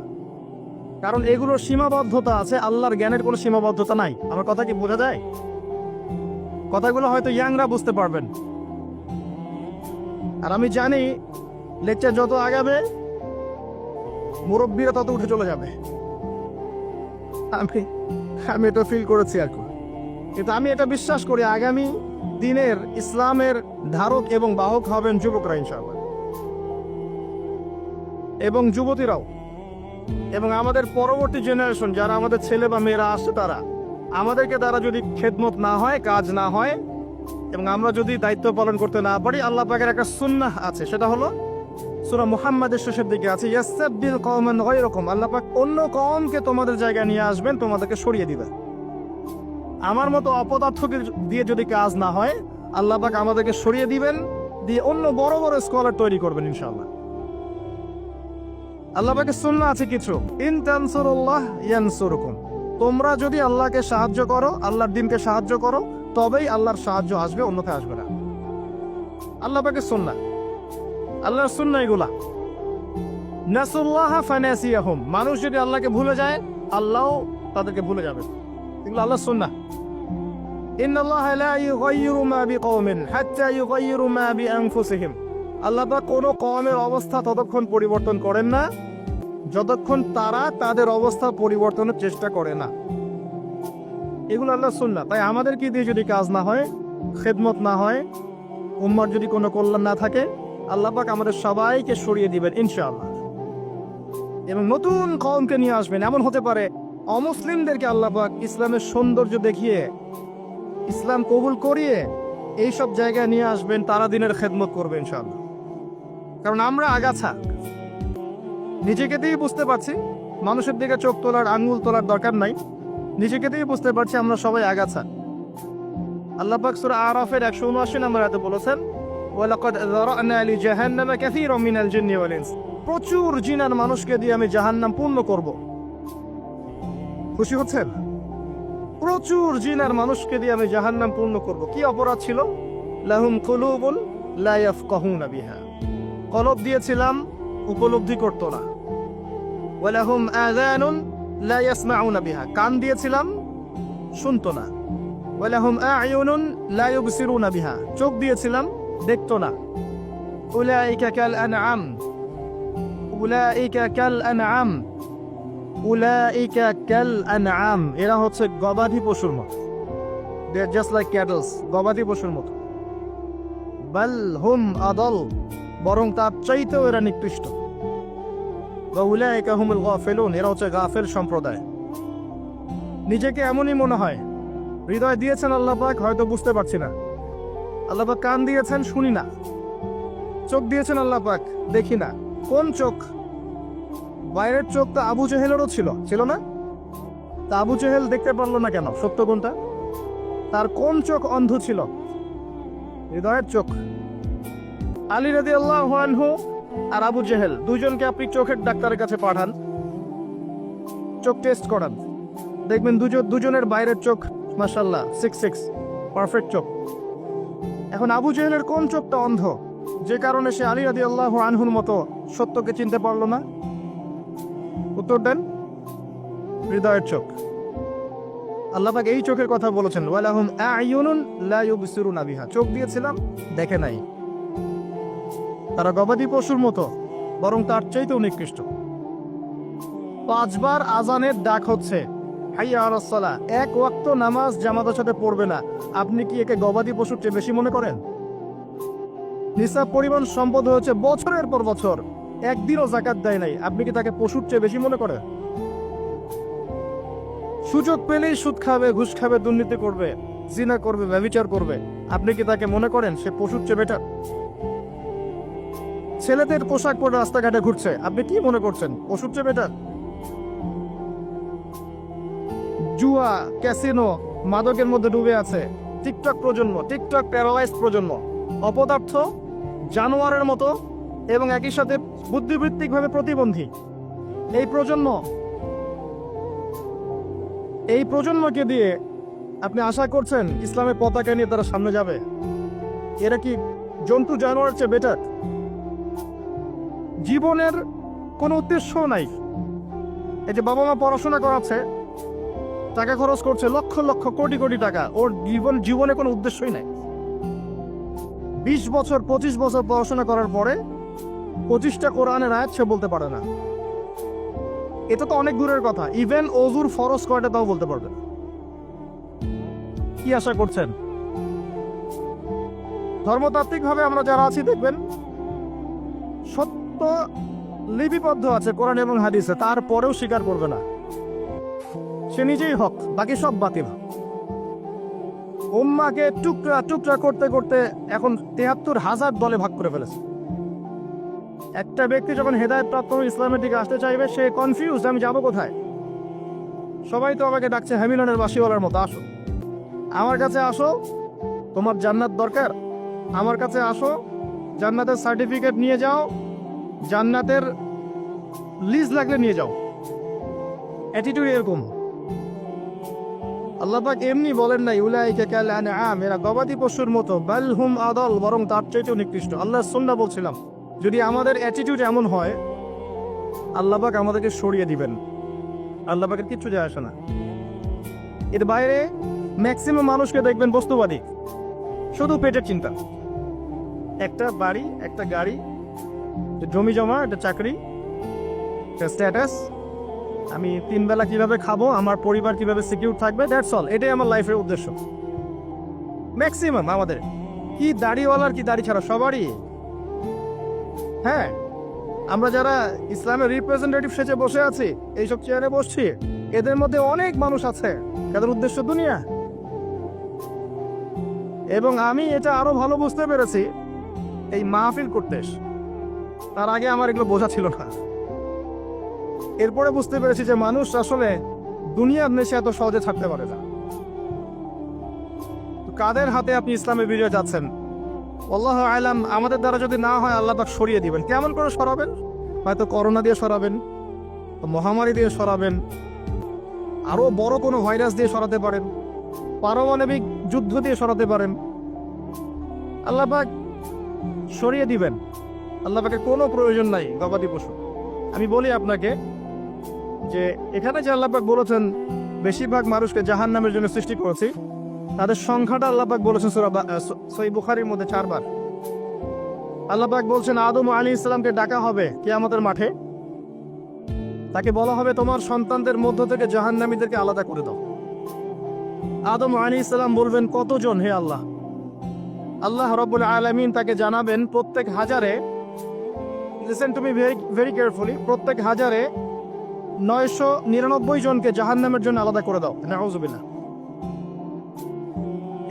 কারণ এগুলোর সীমাবদ্ধতা আছে, আল্লাহর জ্ঞানের কোনো সীমাবদ্ধতা নাই। আমার কথা কি বোঝা যায়? কথাগুলো হয়তো ইয়াংরা বুঝতে পারবেন। আর আমি জানি লেকচার যত আগাবে মুরব্বীরা তত উঠে চলে যাবে। আমি এটা ফিল করেছি আর কি। কিন্তু আমি এটা বিশ্বাস করি আগামী দিনের ইসলামের ধারক এবং বাহক হবেন যুবকরা ইনশাআল্লাহ, এবং যুবতীরাও, এবং আমাদের পরবর্তী জেনারেশন যারা আমাদের ছেলে বা মেয়েরা আসছে তারা আমাদেরকে দ্বারা যদি খেদমত না হয়, কাজ না হয়, এবং আমরা যদি দায়িত্ব পালন করতে না পারি, আল্লাহ পাকের একটা সুন্নাহ আছে, সেটা হলো সূরা মুহাম্মাদের শেষের দিকে আছে, ইয়াসতাবদিল কওমান গায়রাকুম, আল্লাহ পাক অন্য কওমকে তোমাদের জায়গায় নিয়ে আসবেন, তোমাদেরকে সরিয়ে দিবেন। আমার মতো অপদার্থকে দিয়ে যদি কাজ না হয়, আল্লাহ পাক আমাদেরকে সরিয়ে দিবেন, দিয়ে অন্য বড় বড় স্কলার তৈরি করবেন ইনশাআল্লাহ। আল্লাহ পাকের সুন্নাহ আছে কিছু, ইন তানসুরুল্লাহ ইয়ানসুরকুম, তোমরা যদি আল্লাহকে সাহায্য করো, আল্লাহর দ্বীনকে সাহায্য করো, তবেই আল্লাহর সাহায্য আসবে, অন্যথায় আসবে না। আল্লাহ পাকের সুন্নাহ, আল্লাহর সুন্নাহ এগুলা। নাসুল্লাহ ফানাসিয়াহুম, মানুষ যদি আল্লাহকে ভুলে যায়, আল্লাহও তাদেরকে ভুলে যাবে। এগুলো আল্লাহর সুন্নাহ। ইন্নাল্লাহা লা ইউগাইয়িরু মা বিকওমিন হাত্তা ইউগাইয়িরু মা বিআনফুসিহিম, আল্লাহ পাক কোনো কওমের অবস্থা ততক্ষণ পরিবর্তন করেন না যতক্ষণ তারা তাদের অবস্থা পরিবর্তনের চেষ্টা করে না। এগুলো আল্লাহর সুন্নাহ। তাই আমাদেরকে দিয়ে যদি কাজ না হয়, খেদমত না হয়, উম্মার যদি কোনো কল্যাণ না থাকে, আল্লাহ পাক আমাদের সবাইকে সরিয়ে দিবেন ইনশাআল্লাহ, এবং নতুন কওমকে নিয়ে আসবেন। এমন হতে পারে অমুসলিমদেরকে আল্লাহ পাক ইসলামের সৌন্দর্য দেখিয়ে, ইসলাম কবুল করিয়ে এইসব জায়গায় নিয়ে আসবেন, তারা দিনের খেদমত করবে ইনশাআল্লাহ। কারণ আমরা আগাছা, নিজেকে দিয়ে বুঝতে পারছি, মানুষের দিকে চোখ তোলার, আঙ্গুল তোলার দরকার নাই, নিজেকে দিয়ে বুঝতে পারছি আমরা সবাই আগাছা। আল্লাহ পাক সূরা আরাফের 179 নম্বর আয়াতে বলেছেন, ওয়ালাকাদ যারানা লিজাহান্নামা কাসীরাম মিনাল জিন্নি ওয়াল ইনস, প্রচুর জিন আর মানুষকে দিয়ে আমি জাহান্নাম পূর্ণ করব। খুশি হচ্ছেন? প্রচুর জিন আর মানুষকে দিয়ে আমি জাহান্নাম পূর্ণ করব। কি অপরাধ ছিল? লাহুম কুলুবুন লা ইয়াফকাহুনা বিহা, কলব দিয়েছিলাম, উপলব্ধি করতো না। ওয়ালাহুম আযানুন লা ইয়াসমাউনা বিহা, কান দিয়েছিলাম, শুনতো না। ওয়ালাহুম আ'য়ুনুন লা ইউবসিরুনা বিহা, চোখ দিয়েছিলাম, দেখতো না। উলাইকা কাল আনআম, উলাইকা কাল আনআম, উলাইকা কাল আনআম, এরা হচ্ছে গবাদি পশুর মতো। দে আর জাস্ট লাইক ক্যাটলস, গবাদি পশুর মতো। বাল হুম আদাল, বরং তার চাইতেও এরা নিকৃষ্ট। ওয়া উলাইকা হুমুল গাফিলুন, এরা হচ্ছে গাফিল সম্প্রদায়। নিজেকে এমনই মনে হয়, হৃদয় দিয়েছেন আল্লাহ পাক, হয়তো বুঝতে পারছি না। আল্লাহ পাক কান দিয়েছেন, শুনি না। চোখ দিয়েছেন আল্লাহ পাক, দেখি না। কোন চোখ? বাইরের চোখ তো আবু জেহেলেরও ছিল না? তা আবু জেহেল দেখতে পারলো না কেন? সত্য কোনটা? তার কোন চোখ অন্ধ ছিল? হৃদয়ের চোখ। আলী রাদিয়াল্লাহু আনহু আর আবু জেহেল দুইজনকে আপনি চোখের ডাক্তারের কাছে পাঠান, চোখ টেস্ট করান, দেখবেন দুজনের বাইরের চোখ মাশাআল্লাহ 6 পারফেক্ট চোখ। এখন আবু জেহেলের কোন চোখটা অন্ধ, যে কারণে সে আলী রাদিয়াল্লাহু আনহুর মতো সত্যকে চিনতে পারলো না? উত্তর দেন। হৃদয়ের চোখ। আল্লাহ পাক এই চোখের কথা বলেছেন, ওয়ালাহুম আ'য়ুনুন লা ইউবসিরুনা বিহা, চোখ দিয়েছিলাম, দেখে নাই। তারা গবাদি পশুর মতো, বরং তার চাইতেও নিকৃষ্ট। 5 বার আজানের ডাক হচ্ছে, হাইয়া আলাস সালাহ, এক ওয়াক্ত নামাজ জামাতের সাথে পড়বে না, আপনি কি একে গবাদি পশুর চেয়ে বেশি মনে করেন? নিসাব পরিমাণ সম্পদ হয়েছে বছরের পর বছর, একদিনও যাকাত দেয় নাই, আপনি কি তাকে পশুর চেয়ে বেশি মনে করেন? সুযোগ পেলেই সুদ খাবে, ঘুষ খাবে, দুর্নীতি করবে, জিনা করবে, ব্যভিচার করবে, আপনি কি তাকে মনে করেন সে পশুর চেয়ে বেটার? ছেলেদের পোশাক পরে রাস্তাঘাটে ঘুরছে, আপনি কি মনে করছেন পশুর চেয়ে বেটার? জুয়া, ক্যাসিনো, মাদকের মধ্যে ডুবে আছে টিকটক প্রজন্ম, টিকটক প্যারালাইজড প্রজন্ম, অপদার্থ, জানোয়ারের মতো এবং একই সাথে বুদ্ধিবৃত্তিকভাবে প্রতিবন্ধী। এই প্রজন্মকে দিয়ে আপনি আশা করছেন ইসলামের পতাকা নিয়ে তারা সামনে যাবে? এরা কি জন্তু জানোয়ারের চেয়ে বেটার? জীবনের কোনো উদ্দেশ্য নাই, এই যে বাবা মা পড়াশোনা করাচ্ছে, টাকা খরচ করছে লক্ষ লক্ষ কোটি কোটি টাকা, ওর জীবনে কোনো উদ্দেশ্যই নাই। 20 বছর 25 বছর পড়াশোনা করার পরে 25টা কোরআনের আয়াত সে বলতে পারে না। এটা তো অনেক দূরের কথা, ইভেন অজুর ফরজ কয়টা তাও বলতে পারবে না। কি আশা করছেন? ধর্মতাত্ত্বিকভাবে আমরা যারা আছি দেখবেন সত্য লিপিবদ্ধ আছে কোরআন এবং হাদিসে, তারপরেও স্বীকার করবে না। সে নিজেই হক, বাকি সব বাতিল। উম্মাকে টুকরা টুকরা করতে করতে এখন 73,000 দলে ভাগ করে ফেলেছে। একটা ব্যক্তি যখন হেদায়েত প্রাপ্ত ইসলামের দিকে আসতে চাইবে, সে কনফিউজ, আমি যাব কোথায়? সবাই তো আমাকে ডাকছে হ্যামিলনের বাসিওয়ালার মতো, আসো আমার কাছে, আসো তোমার জান্নাত দরকার, আমার কাছে আসো, জান্নাতের সার্টিফিকেট নিয়ে যাও, জান্নাতের লিজ লাগলে নিয়ে যাও। অ্যাটিটিউড এরকম। আল্লাহ পাক এমনি বলেন নাই উলাইকা কাল আনআম, এরা গবাদি পশুর মতো, বাল হুম আদল, বরং তার চাইতেও নিকৃষ্ট। আল্লাহ সুন্নাহ বলছিলাম, যদি আমাদের অ্যাটিটিউড এমন হয়, আল্লাহ পাক আমাদেরকে সরিয়ে দিবেন। আল্লাহ পাকের কিচ্ছু যায় আসে না। এর বাইরে ম্যাক্সিমাম মানুষকে দেখবেন বস্তুবাদী, শুধু পেটের চিন্তা। একটা বাড়ি, একটা গাড়ি, জমি জমা, একটা চাকরি, একটা স্ট্যাটাস, আমি 3 বেলা কিভাবে খাবো, আমার পরিবার কিভাবে সিকিউর থাকবে, দ্যাটস অল। এটাই আমার লাইফের উদ্দেশ্য। ম্যাক্সিমাম আমাদের, কি দাড়িওয়ালার কি দাড়ি ছাড়া, সবারই। হ্যাঁ, আমরা যারা ইসলামের রিপ্রেজেন্টেটিভ সেজে বসে আছি, এইসব চেয়ারে বসছি, এদের মধ্যে অনেক মানুষ আছে যাদের উদ্দেশ্য দুনিয়া। এবং আমি এটা আরো ভালো বুঝতে পেরেছি এই মাহফিল করতে এসে। তার আগে আমার এগুলো বোঝা ছিল না। এরপরে বুঝতে পেরেছি যে মানুষ আসলে দুনিয়ার নেশে এত সহজে থাকতে পারে না। কাদের হাতে আপনি ইসলামের বিজয় যাচ্ছেন, আল্লাহু আ'লাম। আমাদের দ্বারা যদি না হয়, আল্লাহ পাক সরিয়ে দিবেন। কেমন করে সরাবেন? হয়তো করোনা দিয়ে সরাবেন, মহামারী দিয়ে সরাবেন, আরো বড় কোনো ভাইরাস দিয়ে সরাতে পারেন, পারমাণবিক যুদ্ধ দিয়ে সরাতে পারেন। আল্লাহ পাক সরিয়ে দিবেন। আল্লাহ পাকের কোনো প্রয়োজন নাই গবাদি পশু। আমি বলি আপনাকে যে এখানে যে আল্লাহ পাক বলেছেন বেশিরভাগ মানুষকে জাহান্নামের জন্য সৃষ্টি করেছি, তাদের সংখ্যাটা আল্লাহ পাক বলেছেন সূরা সহিহ বুখারীর মধ্যে 4 বার। আল্লাহ পাক বলছেন আদম আলাইহিস সালামকে ডাকা হবে কিয়ামতের মাঠে, তাকে বলা হবে তোমার সন্তানদের মধ্য থেকে জাহান্নামীদেরকে আলাদা করে দাও। আদম আলাইহিস সালাম বলবেন কতজন হে আল্লাহ? আল্লাহ রাব্বুল আলামিন তাকে জানাবেন প্রত্যেক হাজারে, listen to me very carefully, প্রত্যেক হাজারে 999 জনকে জাহান্নামের জন্য আলাদা করে দাও। নাউযুবিল্লাহ।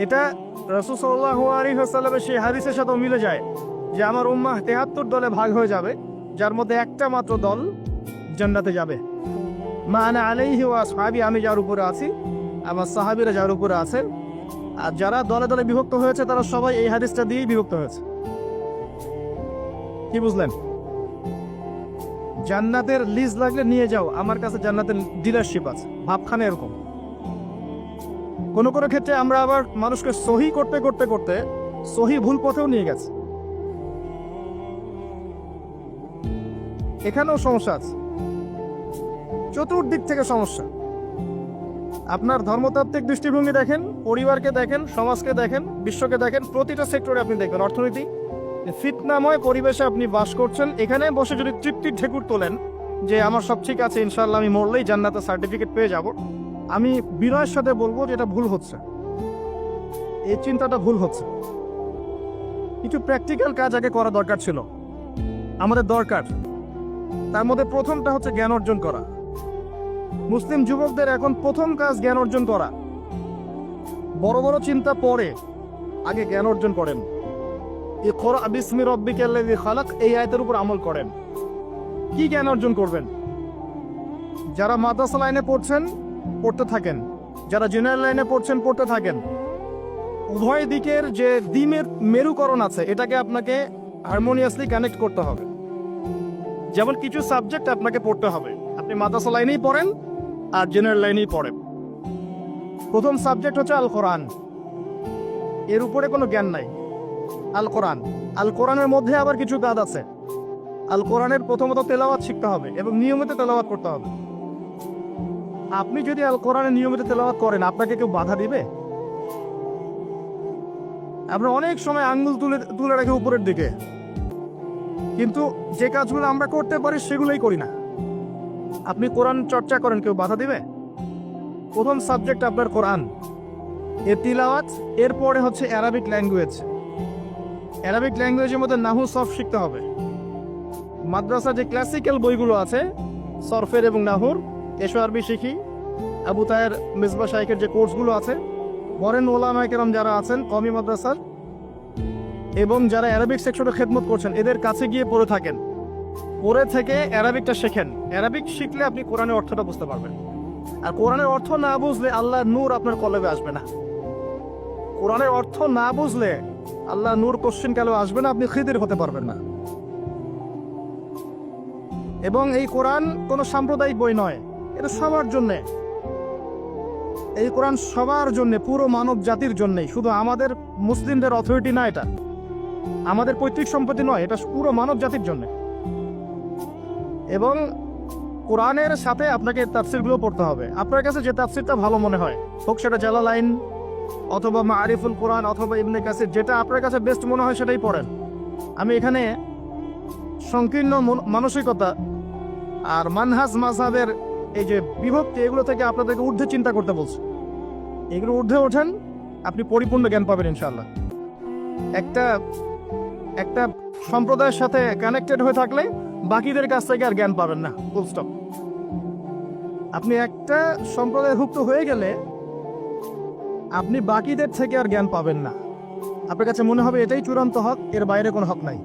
এটা রাসূল সাল্লাল্লাহু আলাইহি ওয়াসাল্লামের সেই হাদিসের সাথে মিলে যায় যে আমার উম্মাহ 73 দলে ভাগ হয়ে যাবে, যার মধ্যে একটা মাত্র দল জান্নাতে যাবে। মা আনা আলাইহি ওয়া আসহাবি, আমি যার উপরে আছি, আমার সাহাবীরা যার উপরে আছেন। আর যারা দলে দলে বিভক্ত হয়েছে, তারা সবাই এই হাদিসটা দিয়েই বিভক্ত হয়েছে। কি বুঝলেন? জান্নাতের লিজ লাগলে নিয়ে যাও, আমার কাছে জান্নাতের ডিলারশিপ আছে, ভাবখানে এরকম। কোন কোন ক্ষেত্রে আমরা আবার মানুষকে সহি করতে করতে করতে সহি ভুল পথেও নিয়ে গেছে। এখানেও সমস্যা আছে, চতুর্দিক থেকে সমস্যা। আপনার ধর্মতাত্ত্বিক দৃষ্টিভঙ্গি দেখেন, পরিবারকে দেখেন, সমাজকে দেখেন, বিশ্বকে দেখেন, প্রতিটা সেক্টরে আপনি দেখবেন অর্থনীতি, ফিতনাময় পরিবেশে আপনি বাস করছেন। এখানে বসে যদি তৃপ্তির ঢেকুর তোলেন যে আমার সব ঠিক আছে, ইনশাআল্লাহ আমি মরলেই জান্নাতের সার্টিফিকেট পেয়ে যাব, আমি বিনয়ের সাথে বলবো যে এটা ভুল হচ্ছে, এই চিন্তাটা ভুল হচ্ছে। কিছু প্র্যাকটিক্যাল কাজ আগে করা দরকার ছিল, আমাদের দরকার। তার মধ্যে প্রথমটা হচ্ছে জ্ঞান অর্জন করা। মুসলিম যুবকদের এখন প্রথম কাজ জ্ঞান অর্জন করা। বড় বড় চিন্তা পরে, আগে জ্ঞান অর্জন করেন। ইকরা বিসমি রাব্বিকাল্লাযী খালাক, এই আয়াতের উপর আমল করেন। কি জ্ঞান অর্জন করবেন? যারা মাদ্রাসা লাইনে পড়ছেন পড়তে থাকেন, যারা জেনারেল লাইনে পড়ছেন পড়তে থাকেন। উভয় দিকের যে দ্বিমের মেরুকরণ আছে, এটাকে আপনাকে হারমোনিয়াসলি কানেক্ট করতে হবে। যেমন কিছু সাবজেক্ট আপনাকে পড়তে হবে, আপনি মাদ্রাসা লাইনেই পড়েন আর জেনারেল লাইনেই পড়েন। প্রথম সাবজেক্ট হচ্ছে আল কোরআন, এর উপরে কোনো জ্ঞান নাই। আল কোরআন, আল কোরআনের মধ্যে আবার কিছু কাজ আছে। আল কোরআনের প্রথমত তেলাওয়াত শিখতে হবে এবং নিয়মিত তেলাওয়াত করতে হবে। আপনি যদি আল কোরআনে নিয়মিত তেলাওয়াত করেন, আপনাকে কেউ বাধা দিবে? আমরা অনেক সময় আঙ্গুল তুলে তুলে রাখি উপরের দিকে, কিন্তু যে কাজগুলো আমরা করতে পারি সেগুলোই করি না। আপনি কোরআন চর্চা করেন, কেউ বাধা দিবে? প্রথম সাবজেক্ট আপনার কোরআন, এর তিলাওয়াত, এরপরে হচ্ছে অ্যারাবিক ল্যাঙ্গুয়েজ। অ্যারাবিক ল্যাঙ্গুয়েজের মধ্যে নাহু সরফ শিখতে হবে। মাদ্রাসা যে ক্লাসিক্যাল বইগুলো আছে সরফের এবং নাহুর, এসো আরবি শিখি, আবু তাহের মিসবা শাইখের যে কোর্সগুলো আছে, বরেন ওলামায়ে কেরাম যারা আছেন কওমি মাদ্রাসার এবং যারা অ্যারাবিক সেকশনে খেদমত করছেন, এদের কাছে গিয়ে পড়ে থাকেন, পড়ে থেকে অ্যারাবিকটা শেখেন। অ্যারাবিক শিখলে আপনি কোরআনের অর্থটা বুঝতে পারবেন। আর কোরআনের অর্থ না বুঝলে আল্লাহর নূর আপনার কলবে আসবে না। কোরআনের অর্থ না বুঝলে আল্লাহ নূর কোশ্চেন কালেও আসবে না, আপনি খিদির হতে পারবেন না। এবং এই কোরআন কোনো সাম্প্রদায়িক বই নয়, এটা সবার জন্যে। এই কোরআন সবার জন্য, পুরো মানব জাতির জন্যই। শুধু আমাদের মুসলিমদের অথরিটি না, এটা আমাদের পৈতৃক সম্পত্তি নয়, এটা পুরো মানব জাতির জন্য। এবং কোরআনের সাথে আপনাকে তাফসিরগুলো পড়তে হবে। আপনার কাছে যে তাফসিরটা ভালো মনে হয়, হোক সেটা জালালাইন অথবা মারিফুল কোরআন অথবা ইবনে কাসির, যেটা আপনার কাছে বেস্ট মনে হয় সেটাই পড়েন। আমি এখানে সংকীর্ণ মানসিকতা আর মানহাজ মাযহাবের এই যে বিভক্তি, এগুলো থেকে আপনাদেরকে ঊর্ধ্বে চিন্তা করতে বলছি। এগুলো ঊর্ধ্বে ওঠেন, আপনি পরিপূর্ণ জ্ঞান পাবেন ইনশাআল্লাহ। একটা সম্প্রদায়ের সাথে কানেক্টেড হয়ে থাকলে বাকিদের কাছ থেকে আর জ্ঞান পাবেন না, ফুল স্টপ। আপনি একটা সম্প্রদায়ভুক্ত হয়ে গেলে আপনি বাকিদের থেকে আর জ্ঞান পাবেন না। আপনার কাছে মনে হবে এটাই চূড়ান্ত হক, এর বাইরে কোনো হক নাই।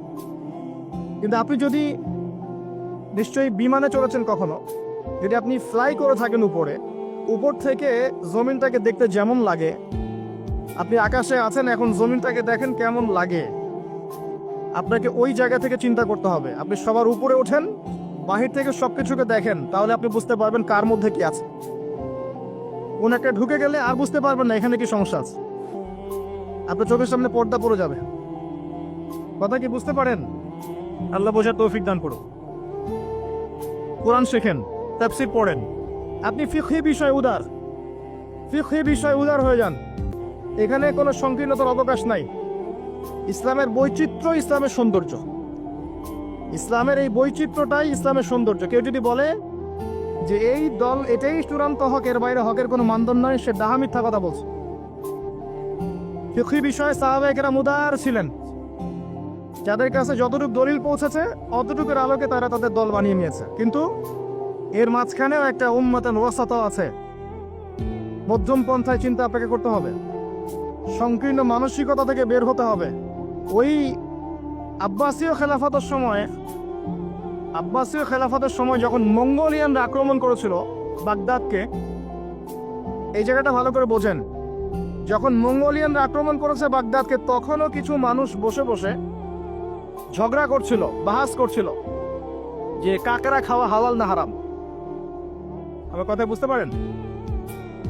কিন্তু আপনি যদি নিশ্চয়ই বিমানে চলেছেন কখনো, যদি আপনি ফ্লাই করে থাকেন উপরে, উপর থেকে জমিনটাকে দেখতে যেমন লাগে, আপনি আকাশে আছেন, এখন জমিনটাকে দেখেন কেমন লাগে, আপনাকে ওই জায়গা থেকে চিন্তা করতে হবে। আপনি সবার উপরে ওঠেন, বাহির থেকে সবকিছুকে দেখেন, তাহলে আপনি বুঝতে পারবেন কার মধ্যে কি আছে। কোন একটা ঢুকে গেলে আর বুঝতে পারবেন না এখানে কি সমস্যা আছে, আপনার চোখের সামনে পর্দা পড়ে যাবে। কথা কি বুঝতে পারেন? আল্লাহ বোঝার তৌফিক দান করুন। কোরআন শেখেন, তাফসীর পড়েন। আপনি ফিকহি বিষয় উদার হয়ে যান। এখানে কোনো সংকীর্ণতার অবকাশ নাই। ইসলামের বৈচিত্র্য ইসলামের সৌন্দর্য। ইসলামের এই বৈচিত্র্যটাই ইসলামের সৌন্দর্য। কেউ যদি বলে যে এই দল এটাই চূড়ান্ত হক, এর বাইরে হকের কোনো মানদণ্ড নয়, সে ডাহা মিথ্যা কথা বলছে। ফিকহি বিষয়ে সাহাবায়ে কেরাম উদার ছিলেন। যাদের কাছে যতটুকু দলিল পৌঁছেছে অতটুকুর আলোকে তারা তাদের দল বানিয়ে নিয়েছে। কিন্তু এর মাঝখানেও একটা উম্মাতান ওয়াসাতা আছে, মধ্যম পন্থায় চিন্তা আপনাকে করতে হবে, সংকীর্ণ মানসিকতা থেকে বের হতে হবে। ওই আব্বাসীয় খেলাফতের সময় যখন মঙ্গোলিয়ানরা আক্রমণ করেছিল বাগদাদকে, এই জায়গাটা ভালো করে বোঝেন। যখন মঙ্গোলিয়ানরা আক্রমণ করেছে বাগদাদকে, তখনও কিছু মানুষ বসে বসে ঝগড়া করছিল, বাহাস করছিল যে কাকড়া খাওয়া হালাল না হারাম। আমার কথা বুঝতে পারেন?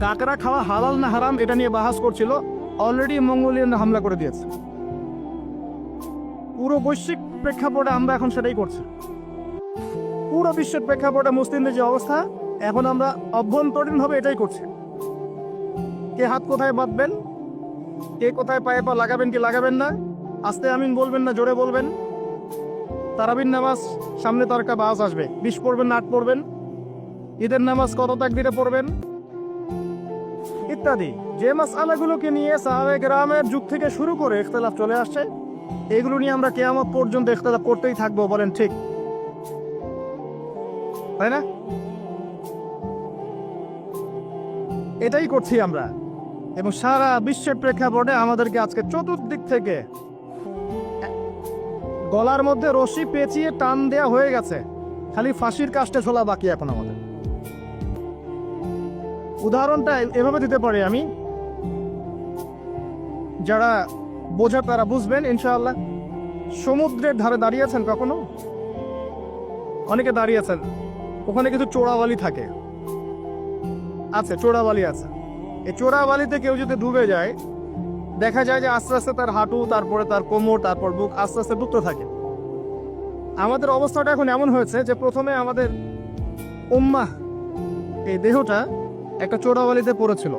কাকড়া খাওয়া হালাল না হারাম এটা নিয়ে বাহাস করছিল। অলরেডি মঙ্গোলিয়ানরা হামলা করে দিয়েছে। পুরো বৈশ্বিক প্রেক্ষাপটে আমরা এখন সেটাই করছি। পুরো বিশ্বের প্রেক্ষাপটে মুসলিমদের যে অবস্থা, এখন আমরা অভ্যন্তরীণভাবে এটাই করছি। কে হাত কোথায় বাঁধবেন, কে কোথায় পায়ে পা লাগাবেন কি লাগাবেন না, আস্তে আমিন বলবেন না জোরে বলবেন, তারাবির নামাজ সামনে তারকা বাস আসবে, 20 পড়বেন না 8 পড়বেন, ঈদের নামাজ কত তাকবীরে পড়বেন, ইত্যাদি। যে মাসআলাগুলোকে নিয়ে সাহাবায়ে কেরামের যুগ থেকে শুরু করে ইখতিলাফ চলে আসছে, এগুলো নিয়ে আমরা কিয়ামত পর্যন্ত ইখতিলাফ করতেই থাকবো। বলেন ঠিক, তাই না? এটাই করছি আমরা। এবং সারা বিশ্বের প্রেক্ষাপটে আমাদেরকে আজকে চতুর্দিক থেকে গলার মধ্যে রশি পেঁচিয়ে টান দেয়া হয়ে গেছে, খালি ফাঁসির কাস্টে ঝোলা বাকি এখন আমাদের। উদাহরণটা এভাবে দিতে পারি আমি, যারা বোঝা তারা বুঝবেন ইনশাআল্লাহ। সমুদ্রের ধারে দাঁড়িয়েছেন কখনো? অনেকে দাঁড়িয়েছেন, ওখানে কিছু চোরাবালি থাকে, আছে চোরাবালি আছে। এই চোরাবালিতে কেউ যদি ডুবে যায়, দেখা যায় যে আস্তে আস্তে তার হাঁটু, তারপরে তার কোমর, তারপর বুক আস্তে আস্তে ডুবতে থাকে। আমাদের অবস্থাটা এখন এমন হয়েছে যে প্রথমে আমাদের উম্মাহ, এই দেহটা একটা চোরাবালিতে পড়েছিল।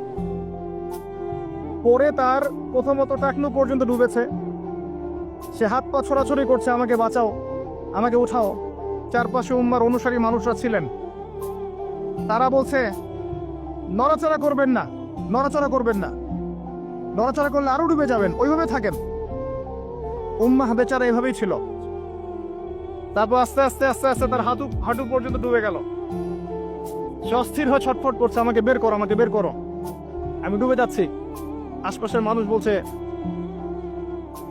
পরে তার প্রথমত টাকনু পর্যন্ত ডুবেছে। সে হাত পা ছড়াছড়ি করছে, আমাকে বাঁচাও, আমাকে উঠাও। চারপাশে উম্মার অনুসারী মানুষরা ছিলেন, তারা বলছে নড়াচড়া করবেন না, নড়াচড়া করবেন না, নড়াচড়া করলে আরো ডুবে যাবেন, ওইভাবে থাকেন। উম্মাহ বেচারা এভাবেই ছিল। তারপর আস্তে আস্তে আস্তে আস্তে তার হাঁটু পর্যন্ত ডুবে গেল। সে অস্থির হয়ে ছটফট করছে, আমাকে বের করো, আমাকে বের করো, আমি ডুবে যাচ্ছি। আশপাশের মানুষ বলছে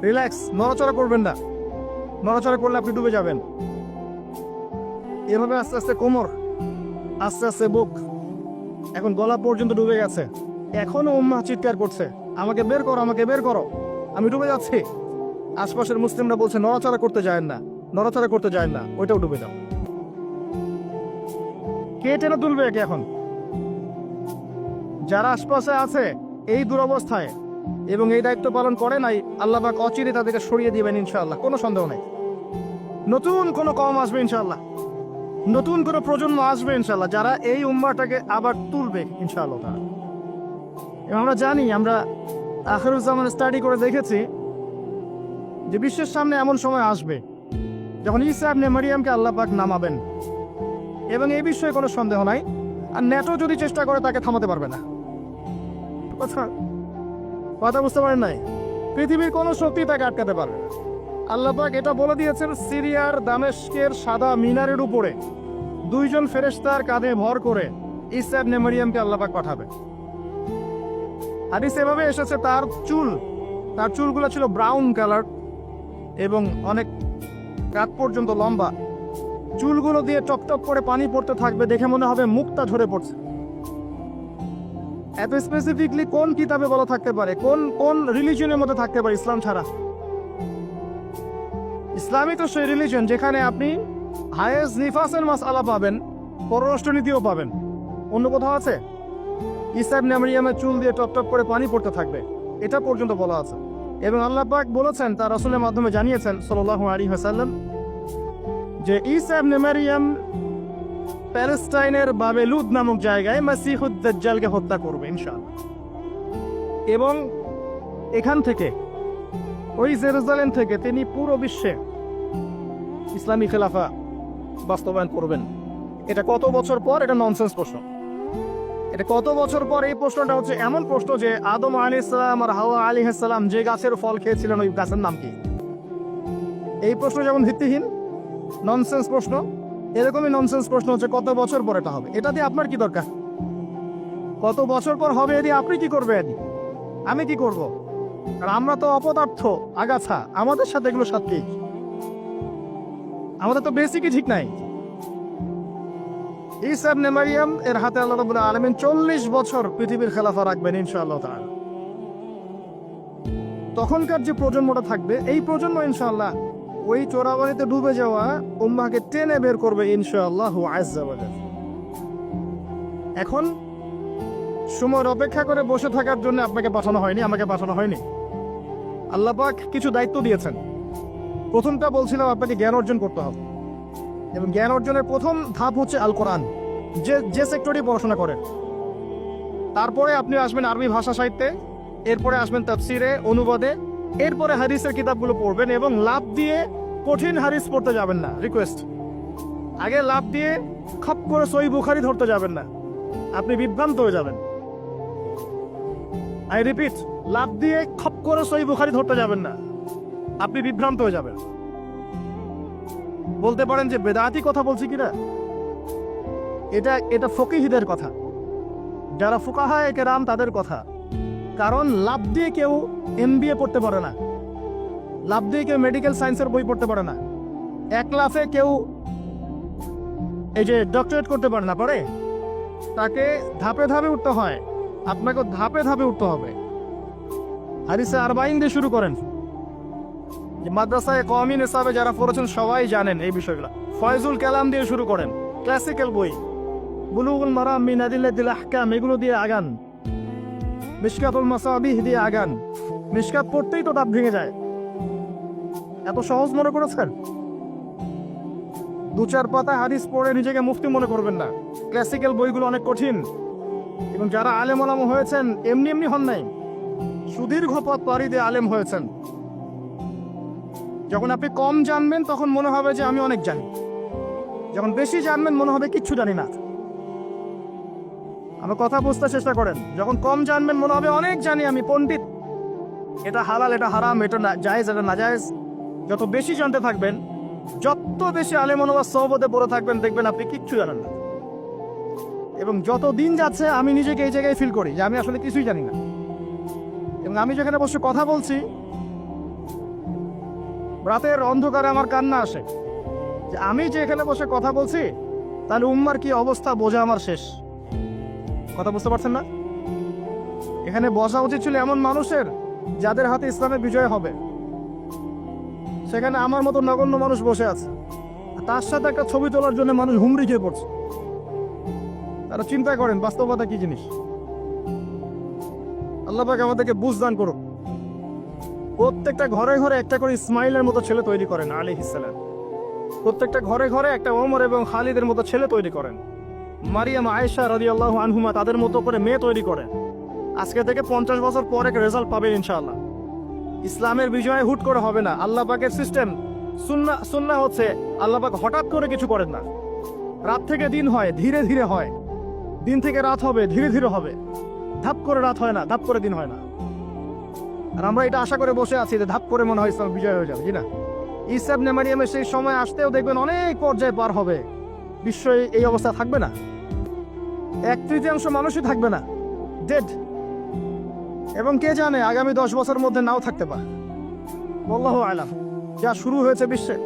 রিল্যাক্স, নড়াচড়া করবেন না, নড়াচড়া করলে আপনি ডুবে যাবেন। এভাবে আস্তে আস্তে কোমর, আস্তে আস্তে বুক, এখন গলা পর্যন্ত ডুবে গেছে। এখনো উম্মাহ চিৎকার করছে, আমাকে বের করো, আমাকে বের করো, আমি ডুবে যাচ্ছি। আশপাশের মুসলিমরা বলছে নড়াচড়া করতে যায় না, নড়াচড়া করতে যায় না, ওইটাও ডুবে যাও। কে টেনে তুলবে একে এখন? যারা আশপাশে আছে এই দুরবস্থায় এবং এই দায়িত্ব পালন করে নাই, আল্লাহ পাক অচিরে তাদেরকে সরিয়ে দিবেন ইনশাআল্লাহ, কোনো সন্দেহ নাই। নতুন কোনো কওম আসবে ইনশাআল্লাহ, নতুন কোনো প্রজন্ম আসবে ইনশাআল্লাহ, যারা এই উম্মাহটাকে আবার তুলবে ইনশাআল্লাহ। এবং আমরা জানি, আমরা আখিরুজ্জামান স্টাডি করে দেখেছি যে বিশ্বের সামনে এমন সময় আসবে যখন ঈসা ইবনে মারিয়ামকে আল্লাহ পাক নামাবেন, এবং এই বিষয়ে কোনো সন্দেহ নাই। আর নেটো যদি চেষ্টা করে তাকে থামাতে পারবে না। কথা বুঝতে পারেন নাই? পৃথিবীর কোনো শক্তি তাকে আটকাতে পারবে না। আল্লাহ পাক এটা বলে দিয়েছেন, সিরিয়ার দামেস্কের সাদা মিনারের উপরে দুইজন ফেরেশতার কাঁধে ভর করে ঈসা ইবনে মারিয়ামকে আল্লাহ পাক পাঠাবে। হাদিস এভাবে এসেছে, তার চুলগুলো ছিল ব্রাউন কালার এবং অনেক কাত পর্যন্ত লম্বা। চুলগুলো দিয়ে টপটপ করে পানি পড়তে থাকবে, দেখে মনে হবে মুক্তা ঝরে পড়ছে। এত স্পেসিফিকলি কোন কিতাবে বলা থাকতে পারে? কোন রিলিজনের মধ্যে থাকতে পারে ইসলাম ছাড়া? ইসলামই তো সেই রিলিজন যেখানে আপনি হায়েজ নিফাসের মাসআলা পাবেন, পররাষ্ট্রনীতিও পাবেন। অন্য কোথাও আছে? ঈসা ইবনে মারিয়ামের চুল দিয়ে টপটপ করে পানি পড়তে থাকবে, এটা পর্যন্ত বলা আছে। এবং আল্লাহ পাক বলেছেন, তার রাসূলের মাধ্যমে জানিয়েছেন সাল্লাল্লাহু আলাইহি ওয়াসাল্লাম, যে ঈসা ইবনে মারিয়াম প্যালেস্টাইনের বাবেলুদ নামক জায়গায় মাসিহুদ দাজ্জালকে হত্যা করবে ইনশাআল্লাহ। এবং এখান থেকে, ওই জেরুজালেম থেকে তিনি পুরো বিশ্বে ইসলামী খেলাফা বাস্তবায়ন করবেন। এটা কত বছর পর? এটা ননসেন্স প্রশ্ন। এটা কত বছর পর? এই প্রশ্নটা হচ্ছে এমন প্রশ্ন যে আদম আলাইহিস সালাম আর হাওয়া আলাইহিস সালাম যে গাছের ফল খেয়েছিলেন, ওই গাছের নাম কি? এই প্রশ্ন যেমন ভিত্তিহীন, ননসেন্স প্রশ্ন, এরকমই ননসেন্স প্রশ্ন হচ্ছে কত বছর পর এটা হবে। এটা দিয়ে আপনার কি দরকার? কত বছর পর হবে এদি আপনি কি করবেন? আমি কি করব? আর আমরা তো অপদার্থ, আগাছা, আমাদের সাথে এগুলো সাথে আমাদের তো বেসিকই ঠিক নাই। ঈসা ইবনে মারিয়াম এর হাতে আল্লাহ রাব্বুল আলামিন 40 বছর পৃথিবীর খেলাফা রাখবেন ইনশাআল্লাহ তাআলা। তখনকার যে প্রজন্মটা থাকবে, এই প্রজন্ম ইনশাআল্লাহ ওই চোরাবালিতে ডুবে যাওয়া উম্মাহকে টেনে বের করবে ইনশাআল্লাহু আযজা ওয়া জাল। এখন সময় অপেক্ষা করে বসে থাকার জন্য আপনাকে পাঠানো হয়নি, আমাকে পাঠানো হয়নি। আল্লাহ পাক কিছু দায়িত্ব দিয়েছেন। প্রথমটা বলছিলাম, আপনাকে জ্ঞান অর্জন করতে হবে, এবং জ্ঞান অর্জনের প্রথম ধাপ হচ্ছে আল কোরআন। যে সেক্টরে পড়াশোনা করেন, তারপরে আপনি আসবেন আরবি ভাষা সাহিত্যে, এরপরে আসবেন তাফসিরে, অনুবাদে, এরপরে হাদিসের কিতাবগুলো পড়বেন। এবং লাভ দিয়ে কঠিন হাদিস পড়তে যাবেন না, রিকোয়েস্ট। আগে লাভ দিয়ে খপ করে সহিহ বুখারী ধরতে যাবেন না, আপনি বিভ্রান্ত হয়ে যাবেন। আই রিপিট, লাভ দিয়ে খপ করে সহিহ বুখারী ধরতে যাবেন না, আপনি বিভ্রান্ত হয়ে যাবেন। বলতে পারেন যে বেদাতি কথা বলছি কিনা? এটা ফকিহদের কথা, যারা ফুকাহায়ে কেরাম তাদের কথা। কারণ লাভ দিয়ে কেউ MBA পড়তে পারে না, লাভ দিয়ে কেউ মেডিকেল সায়েন্সের বই পড়তে পারে না, এক লাফে কেউ এই যে ডক্টরেট করতে পারে না, পারে। তাকে ধাপে ধাপে উঠতে হয়, আপনাকে ধাপে ধাপে উঠতে হবে। হাদিসে আরবাইন দিয়ে শুরু করেন। যে মাদ্রাসায় কওমি নিসাবে যারা পড়েছেন সবাই জানেন এই বিষয়গুলো। ফয়জুল কালাম দিয়ে শুরু করেন, ক্লাসিক্যাল বই, বুলুগুল মারাম মিন আদিল্লাতিল আহকাম, এগুলো দিয়ে আগান। মিশকাতুল মাসাবিহ দিয়ে আগান। মিশকাত পড়তেই তো দাঁত ভেঙে যায়, এত সহজ মনে করেছেন? 2-4 পাতা হাদিস পড়ে নিজেকে মুফতি মনে করবেন না। ক্লাসিক্যাল বইগুলো অনেক কঠিন, এবং যারা আলেম ওলামা হয়েছেন এমনি এমনি হন নাই, সুদীর্ঘ পথ পাড়ি দিয়ে আলেম হয়েছেন। যখন আপনি কম জানবেন তখন মনে হবে যে আমি অনেক জানি, যখন বেশি জানবেন মনে হবে কিচ্ছু জানি না। আমার কথা বুঝতে চেষ্টা করেন। যখন কম জানবেন মনে হবে অনেক জানি, আমি পণ্ডিত, এটা হালাল এটা হারাম, এটা জায়েজ এটা নাজায়েজ। যত বেশি জানতে থাকবেন, যত বেশি আলেম ওলামার সোহবতে পড়ে থাকবেন, দেখবেন আপনি কিচ্ছু জানেন না। এবং যত দিন যাচ্ছে আমি নিজেকে এই জায়গায় ফিল করি যে আমি আসলে কিছুই জানি না। এবং আমি যেখানে বসে কথা বলছি, রাতের অন্ধকারে আমার কান্না আসে যে আমি যে এখানে বসে কথা বলছি, তাহলে উম্মার কি অবস্থা বোঝা আমার শেষ। কথা বুঝতে পারছেন না? এখানে বসা উচিত ছিল এমন মানুষের যাদের হাতে ইসলামের বিজয় হবে। সেখানে আমার মতো নগণ্য মানুষ বসে আছে, তার সাথে একটা ছবি তোলার জন্য মানুষ হুমড়ি খেয়ে পড়ছে। তারা চিন্তা করেন বাস্তবতা কি জিনিস। আল্লাহ পাক আমাদেরকে বুঝদান করুন। প্রত্যেকটা ঘরে ঘরে একটা করে ইসমাইলের মতো ছেলে তৈরি করেন আলাইহিস সালাম। প্রত্যেকটা ঘরে ঘরে একটা ওমর এবং খালিদের মতো ছেলে তৈরি করেন। মারিয়াম আয়েশা রাদিয়াল্লাহু আনহুমা তাদের মতো করে মেয়ে তৈরি করেন। আজকে থেকে 50 বছর পরে রেজাল্ট পাবেন ইনশাআল্লাহ। ইসলামের বিজয় হুট করে হবে না। আল্লাহ পাকের সিস্টেম সুন্নাহ হচ্ছে আল্লাহ পাক হঠাৎ করে কিছু করেন না। রাত থেকে দিন হয়, ধীরে ধীরে হয়। দিন থেকে রাত হবে, ধীরে ধীরে হবে। ধাপ করে রাত হয় না, ধাপ করে দিন হয় না। আর আমরা এটা আশা করে বসে আছি যে ধাপ করে মনে হয় ইসলাম বিজয় হয়ে যাবে। জি না, ঈসা ইবনে মারিয়ামের সেই সময় আসতেও দেখবেন অনেক পর্যায়ে পার হবে। বিশ্ব এই অবস্থা থাকবে না, 1/3 মানুষই থাকবে না, ডেড। এবং কে জানে আগামী 10 বছরের মধ্যে নাও থাকতে পারে। আল্লাহু আলাম। যা শুরু হয়েছে বিশ্বে,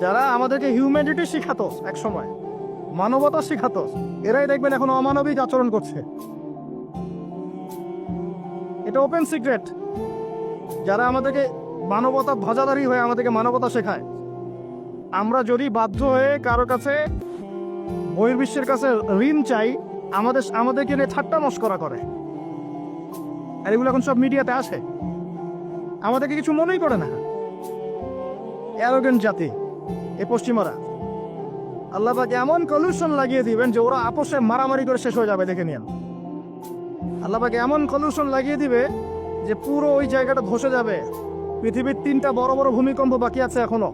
যারা আমাদেরকে হিউম্যানিটি শিখাতো, এক সময় মানবতা শিখাতো, এরাই দেখবেন এখন অমানবিক আচরণ করছে। এটা ওপেন সিক্রেট। যারা আমাদেরকে মানবতা ধ্বজাধারী হয়ে আমাদেরকে মানবতা শেখায়, আমরা যদি বাধ্য হয়ে কারো কাছে বহির্বিশ্বের কাছে ঋণ চাই, আমাদেরকে নিয়ে ঠাট্টা মশকরা করে। আর এগুলো এখন সব মিডিয়াতে আসে, আমাদেরকে কিছু মনেই করে না। অ্যারোগেন্ট জাতি এ পশ্চিমারা। আল্লাহ পাক এমন কলিউশন লাগিয়ে দিবেন যে ওরা আপোষে মারামারি করে শেষ হয়ে যাবে, দেখে নিন। আল্লাহ পাক এমন কলিউশন লাগিয়ে দিবে যে পুরো ওই জায়গাটা ধসে যাবে। পৃথিবীর 3টা বড় বড় ভূমিকম্প বাকি আছে এখনো,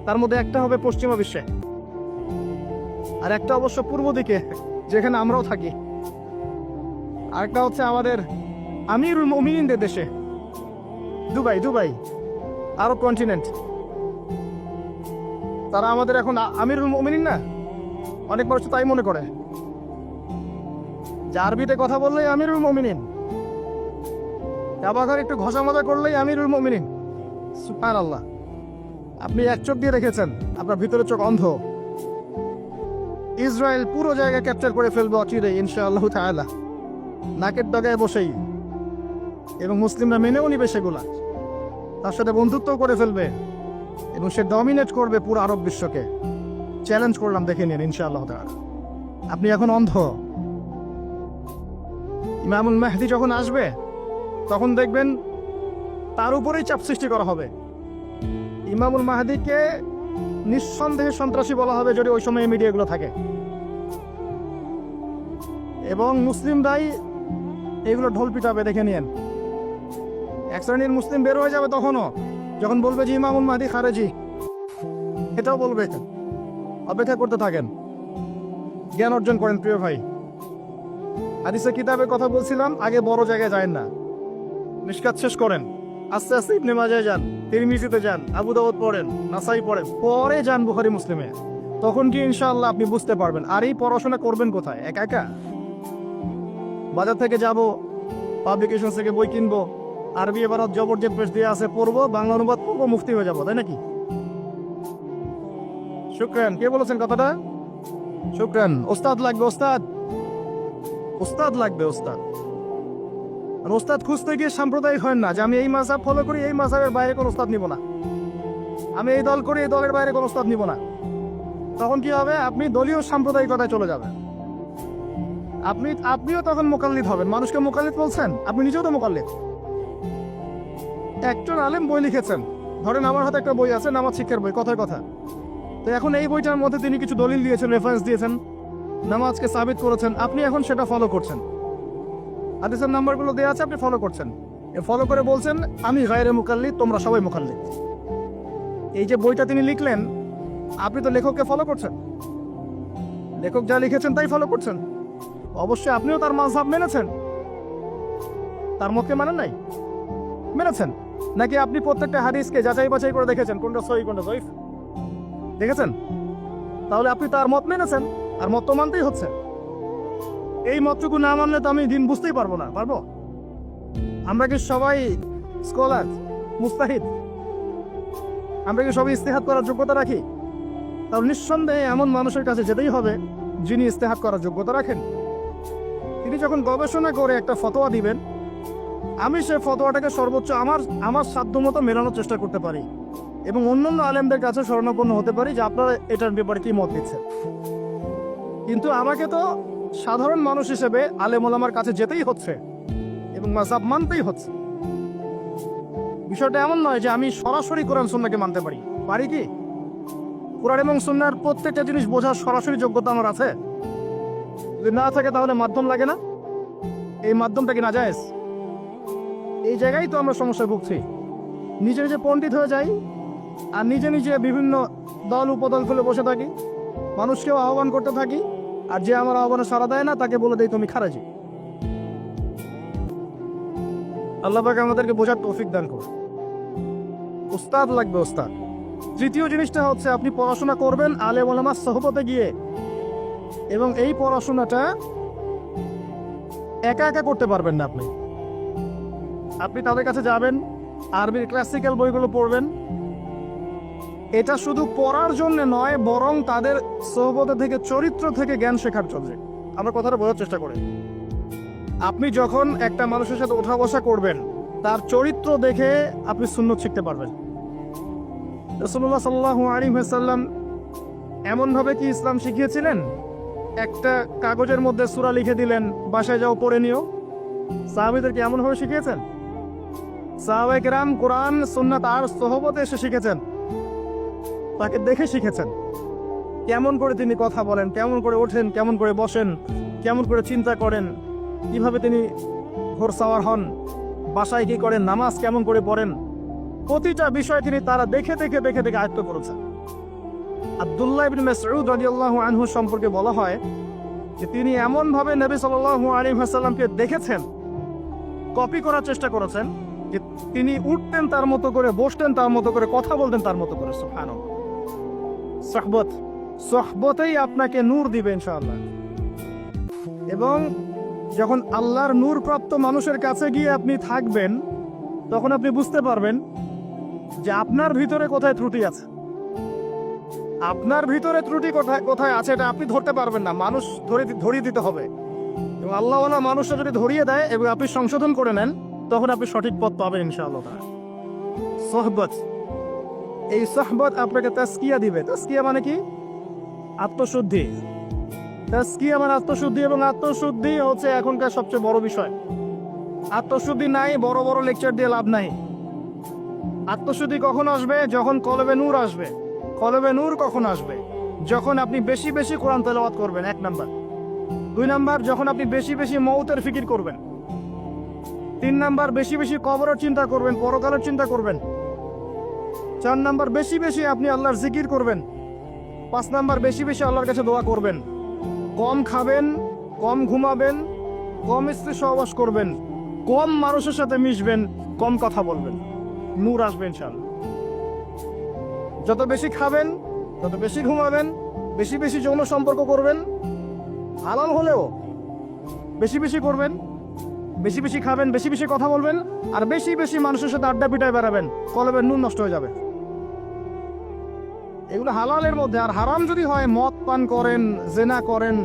তার মধ্যে একটা হবে পশ্চিমা বিশ্বে, আর একটা অবশ্য পূর্ব দিকে যেখানে আমরাও থাকি, আরেকটা হচ্ছে আমাদের আমিরুল মুমিনিনদের দেশে, দুবাই আরব কন্টিনেন্ট। তারা আমাদের এখন আমিরুল মুমিনিন না, অনেক মানুষ তাই মনে করে যে আরবিতে কথা বললেই আমিরুল মুমিনিন, আবার একটু ঘষা মাজা করলেই আমিরুল মুমিনিন। সুবহানাল্লাহ। আপনি এক চোখ দিয়ে রেখেছেন, আপনার ভিতরে চোখ অন্ধ। ইসরায়েল পুরো জায়গা ক্যাপচার করে ফেলবে অচিরে ইনশাআল্লাহ তাআলা, নাকের ডগায় বসেই। এবং মুসলিমরা মেনেও নিবে সেগুলা, তার সাথে বন্ধুত্ব করে ফেলবে এবং সে ডমিনেট করবে পুরো আরব বিশ্বকে। চ্যালেঞ্জ করলাম, দেখে নিন ইনশাআল্লাহ তাআলা। আপনি এখন অন্ধ। ইমামুল মাহদি যখন আসবে তখন দেখবেন তার উপরেই চাপ সৃষ্টি করা হবে। ইমামুল মাহদিকে নিঃসন্দেহে সন্ত্রাসী বলা হবে যদি ওই সময় মিডিয়াগুলো থাকে, এবং মুসলিমরাই এগুলো ঢোল পিটাবে, দেখে নিন। এক শ্রেণীর মুসলিম বের হয়ে যাবে তখনও, যখন বলবে যে ইমামুল মাহদি খারেজি, এটাও বলবে। অপেক্ষা করতে থাকেন, জ্ঞান অর্জন করেন প্রিয় ভাই। হাদিসে কিতাবের কথা বলছিলাম, আগে বড় জায়গায় যায় না, মিশকাত শেষ করেন, আস্তে আস্তে ইবনে মাজায় যান, তিরমিজিতে যান, আবু দাউদ পড়েন, নাসাই পড়েন, পরে যান বুখারী মুসলিমে। তখন কি ইনশাআল্লাহ আপনি বুঝতে পারবেন। আর এই পড়াশোনা করবেন কোথায়? একা একা? বাজার থেকে যাব, পাবলিকেশন থেকে বই কিনবো, আরবি এবারত জবর যে প্রেস দিয়ে আছে পড়বো, বাংলা অনুবাদ পড়বো, মুফতি হয়ে যাবো, তাই নাকি? শুকরান। কে বলেছেন কথাটা? শুকরান। ওস্তাদ লাগবে, ওস্তাদ লাগবে, ওস্তাদ। আর ওস্তাদ খুঁজতে গিয়ে সাম্প্রদায়িক হয় না যে আমি এই মাযহাব ফলো করি, এই মাযহাবের বাইরে কোনো ওস্তাদ নিব না, আমি এই দল করি, এই দলের বাইরে কোনো ওস্তাদ নিব না। তখন কি হবে? আপনি দলীয় সাম্প্রদায়িকতায় চলে যাবেন। আপনিও তখন মুকাল্লিদ হবেন। মানুষকে মুকাল্লিদ বলছেন, আপনি নিজেও তো মুকাল্লিদ। একজন আলেম বই লিখেছেন, ধরেন আমার হাতে একটা বই আছে, নামাজ শিক্ষার বই, কথার কথা। তো এখন এই বইটার মধ্যে তিনি কিছু দলিল দিয়েছেন, রেফারেন্স দিয়েছেন, নামাজকে সাবিত করেছেন, আপনি এখন সেটা ফলো করছেন। হাদিসের নাম্বারগুলো দেওয়া আছে, আপনি ফলো করছেন। ফলো করে বলছেন আমি গায়রে মুকাল্লিদ, তোমরা সবাই মুকাল্লিদ। এই যে বইটা তিনি লিখলেন, আপনি তো লেখককে ফলো করছেন, লেখক যা লিখেছেন তাই ফলো করছেন। অবশ্যই আপনিও তার মাযহাব মেনেছেন, তার মতকে মানেন নাই, মেনেছেন। নাকি আপনি প্রত্যেকটা হাদিসকে যাচাই বাছাই করে দেখেছেন কোনটা সহিহ কোনটা যঈফ? দেখেছেন? তাহলে আপনি তার মত মেনেছেন, আর মত তো মানতেই হচ্ছে। এই মতটুকু না মানলে তো আমি দিন বুঝতেই পারবো না। পারবো? আমরা কি সবাই স্কলার, মুস্তাহিদ? আমরা কি সবাই ইস্তেহাদ করার যোগ্যতা রাখি? তাহলে নিঃসন্দেহে এমন মানুষের কাছে যেতেই হবে যিনি ইস্তেহাদ করার যোগ্যতা রাখেন। তিনি যখন গবেষণা করে একটা ফতোয়া দিবেন, আমি সে ফতোয়াটাকে সর্বোচ্চ আমার সাধ্যমতো মেলানোর চেষ্টা করতে পারি এবং অন্যান্য আলেমদের কাছে শরণাপন্ন হতে পারি যে আপনারা এটার ব্যাপারে কি মত দিচ্ছেন। কিন্তু আমাকে তো সাধারণ মানুষ হিসেবে আলেম ওলামার কাছে যেতেই হচ্ছে এবং মাযহাব মানতেই হচ্ছে। বিষয়টা এমন নয় যে আমি সরাসরি কোরআন সুন্নাহকে মানতে পারি। পারি কি? কোরআন এবং সুন্নাহর প্রত্যেকটা জিনিস বোঝার সরাসরি যোগ্যতা আমার আছে? যদি না থাকে তাহলে মাধ্যম লাগে না? এই মাধ্যমটা কি নাজায়েজ? এই জায়গায় তো আমরা সমস্যায় ভুগছি। নিজে নিজে পণ্ডিত হয়ে যাই আর নিজে নিজে বিভিন্ন দল উপদল খুলে বসে থাকি, মানুষকেও আহ্বান করতে থাকি, আর যে আমার আহ্বানে সাড়া দেয় না তাকে বলে দেয় তুমি খারাজি। আল্লাহ পাক আমাদেরকে বোঝার তৌফিক দান করুন। উস্তাদ লাগবে, উস্তাদ। তৃতীয় জিনিসটা হচ্ছে আপনি পড়াশোনা করবেন আলেম ওলামার সোহবতে গিয়ে, এবং এই পড়াশোনাটা একা একা করতে পারবেন না। আপনি তাদের কাছে যাবেন, আরবির ক্লাসিক্যাল বইগুলো পড়বেন। এটা শুধু পড়ার জন্য নয়, বরং তাদের সোহবতে থেকে, চরিত্র থেকে জ্ঞান শেখার জন্য। আমরা কথাটা বোঝার চেষ্টা করি। আপনি যখন একটা মানুষের সাথে ওঠা বসা করবেন, তার চরিত্র দেখে আপনি সুন্নত শিখতে পারবেন। রাসূলুল্লাহ সাল্লাল্লাহু আলাইহি ওয়াসাল্লাম এমনভাবে কি ইসলাম শিখিয়েছিলেন? একটা কাগজের মধ্যে সূরা লিখে দিলেন, বাসায় যাও পড়ে নিও। সাহাবীদেরকে এমনভাবে শিখিয়েছেন? সাহাবায়ে কেরাম কোরআন সুন্নাত আর সোহবতে এসে শিখেছেন, তাকে দেখে শিখেছেন। কেমন করে তিনি কথা বলেন, কেমন করে ওঠেন, কেমন করে বসেন, কেমন করে চিন্তা করেন, কিভাবে তিনি ঘোড়সাওয়ার হন, বাসায় কি করেন, নামাজ কেমন করে পড়েন, প্রতিটা বিষয় তিনি তারা দেখে দেখে দেখে দেখে আয়ত্ত করেছেন। আব্দুল্লাহ ইবনে মাসউদ রাদিয়াল্লাহু আনহু সম্পর্কে বলা হয় যে তিনি এমনভাবে নবী সাল্লাল্লাহু আলাইহি ওয়াসাল্লামকে দেখেছেন, কপি করার চেষ্টা করেছেন, যে তিনি উঠতেন তার মতো করে, বসতেন তার মতো করে, কথা বলতেন তার মতো করে। সুবহানাল্লাহ। সোহবতেই আপনাকে নূর দিবে ইনশাআল্লাহ। এবং যখন আল্লাহর নূর প্রাপ্ত মানুষের কাছে গিয়ে আপনি থাকবেন, তখন আপনি বুঝতে পারবেন যে আপনার ভিতরে কোথায় ত্রুটি আছে। আপনার ভিতরে ত্রুটি কোথায় কোথায় আছে এটা আপনি ধরতে পারবেন না, মানুষ ধরিয়ে দিতে হবে। এবং আল্লাহওয়ালা মানুষটা যদি ধরিয়ে দেয় এবং আপনি সংশোধন করে নেন, তখন আপনি সঠিক পথ পাবেন ইনশাআল্লাহ। সোহবত, এই সোহবত আপনাকে তাজকিয়া দিবে। তাজকিয়া মানে কি? আত্মশুদ্ধি। তাজকিয়া মানে আত্মশুদ্ধি, এবং আত্মশুদ্ধি হচ্ছে এখনকার সবচেয়ে বড় বিষয়। আত্মশুদ্ধি নাই, বড় বড় লেকচার দিয়ে লাভ নাই। আত্মশুদ্ধি কখন আসবে? যখন কলবে নূর আসবে। কলবে নূর কখন আসবে? যখন আপনি বেশি বেশি কোরআন তেলাওয়াত করবেন, 1 নাম্বার। 2 নাম্বার, যখন আপনি বেশি বেশি মৌতের ফিকির করবেন। 3 নাম্বার, বেশি বেশি কবরের চিন্তা করবেন, পরকালের চিন্তা করবেন। 4 নাম্বার, বেশি বেশি আপনি আল্লাহর জিকির করবেন। 5 নাম্বার, বেশি বেশি আল্লাহর কাছে দোয়া করবেন। কম খাবেন, কম ঘুমাবেন, কম স্ত্রী সহবাস করবেন, কম মানুষের সাথে মিশবেন, কম কথা বলবেন। নূর আসবে ইনশাআল্লাহ। যত বেশি খাবেন, তত বেশি ঘুমাবেন, বেশি বেশি যৌন সম্পর্ক করবেন, হালাল হলেও বেশি বেশি করবেন, বেশি বেশি খাবেন, বেশি বেশি কথা বলবেন, আর বেশি বেশি মানুষের সাথে আড্ডা পিটায় বেড়াবেন। কলবের নূর নষ্ট হয়ে যাবে। এগুলো হালালের মধ্যে। আর হারাম যদি হয়, মদ পান করেন, জেনা করেন,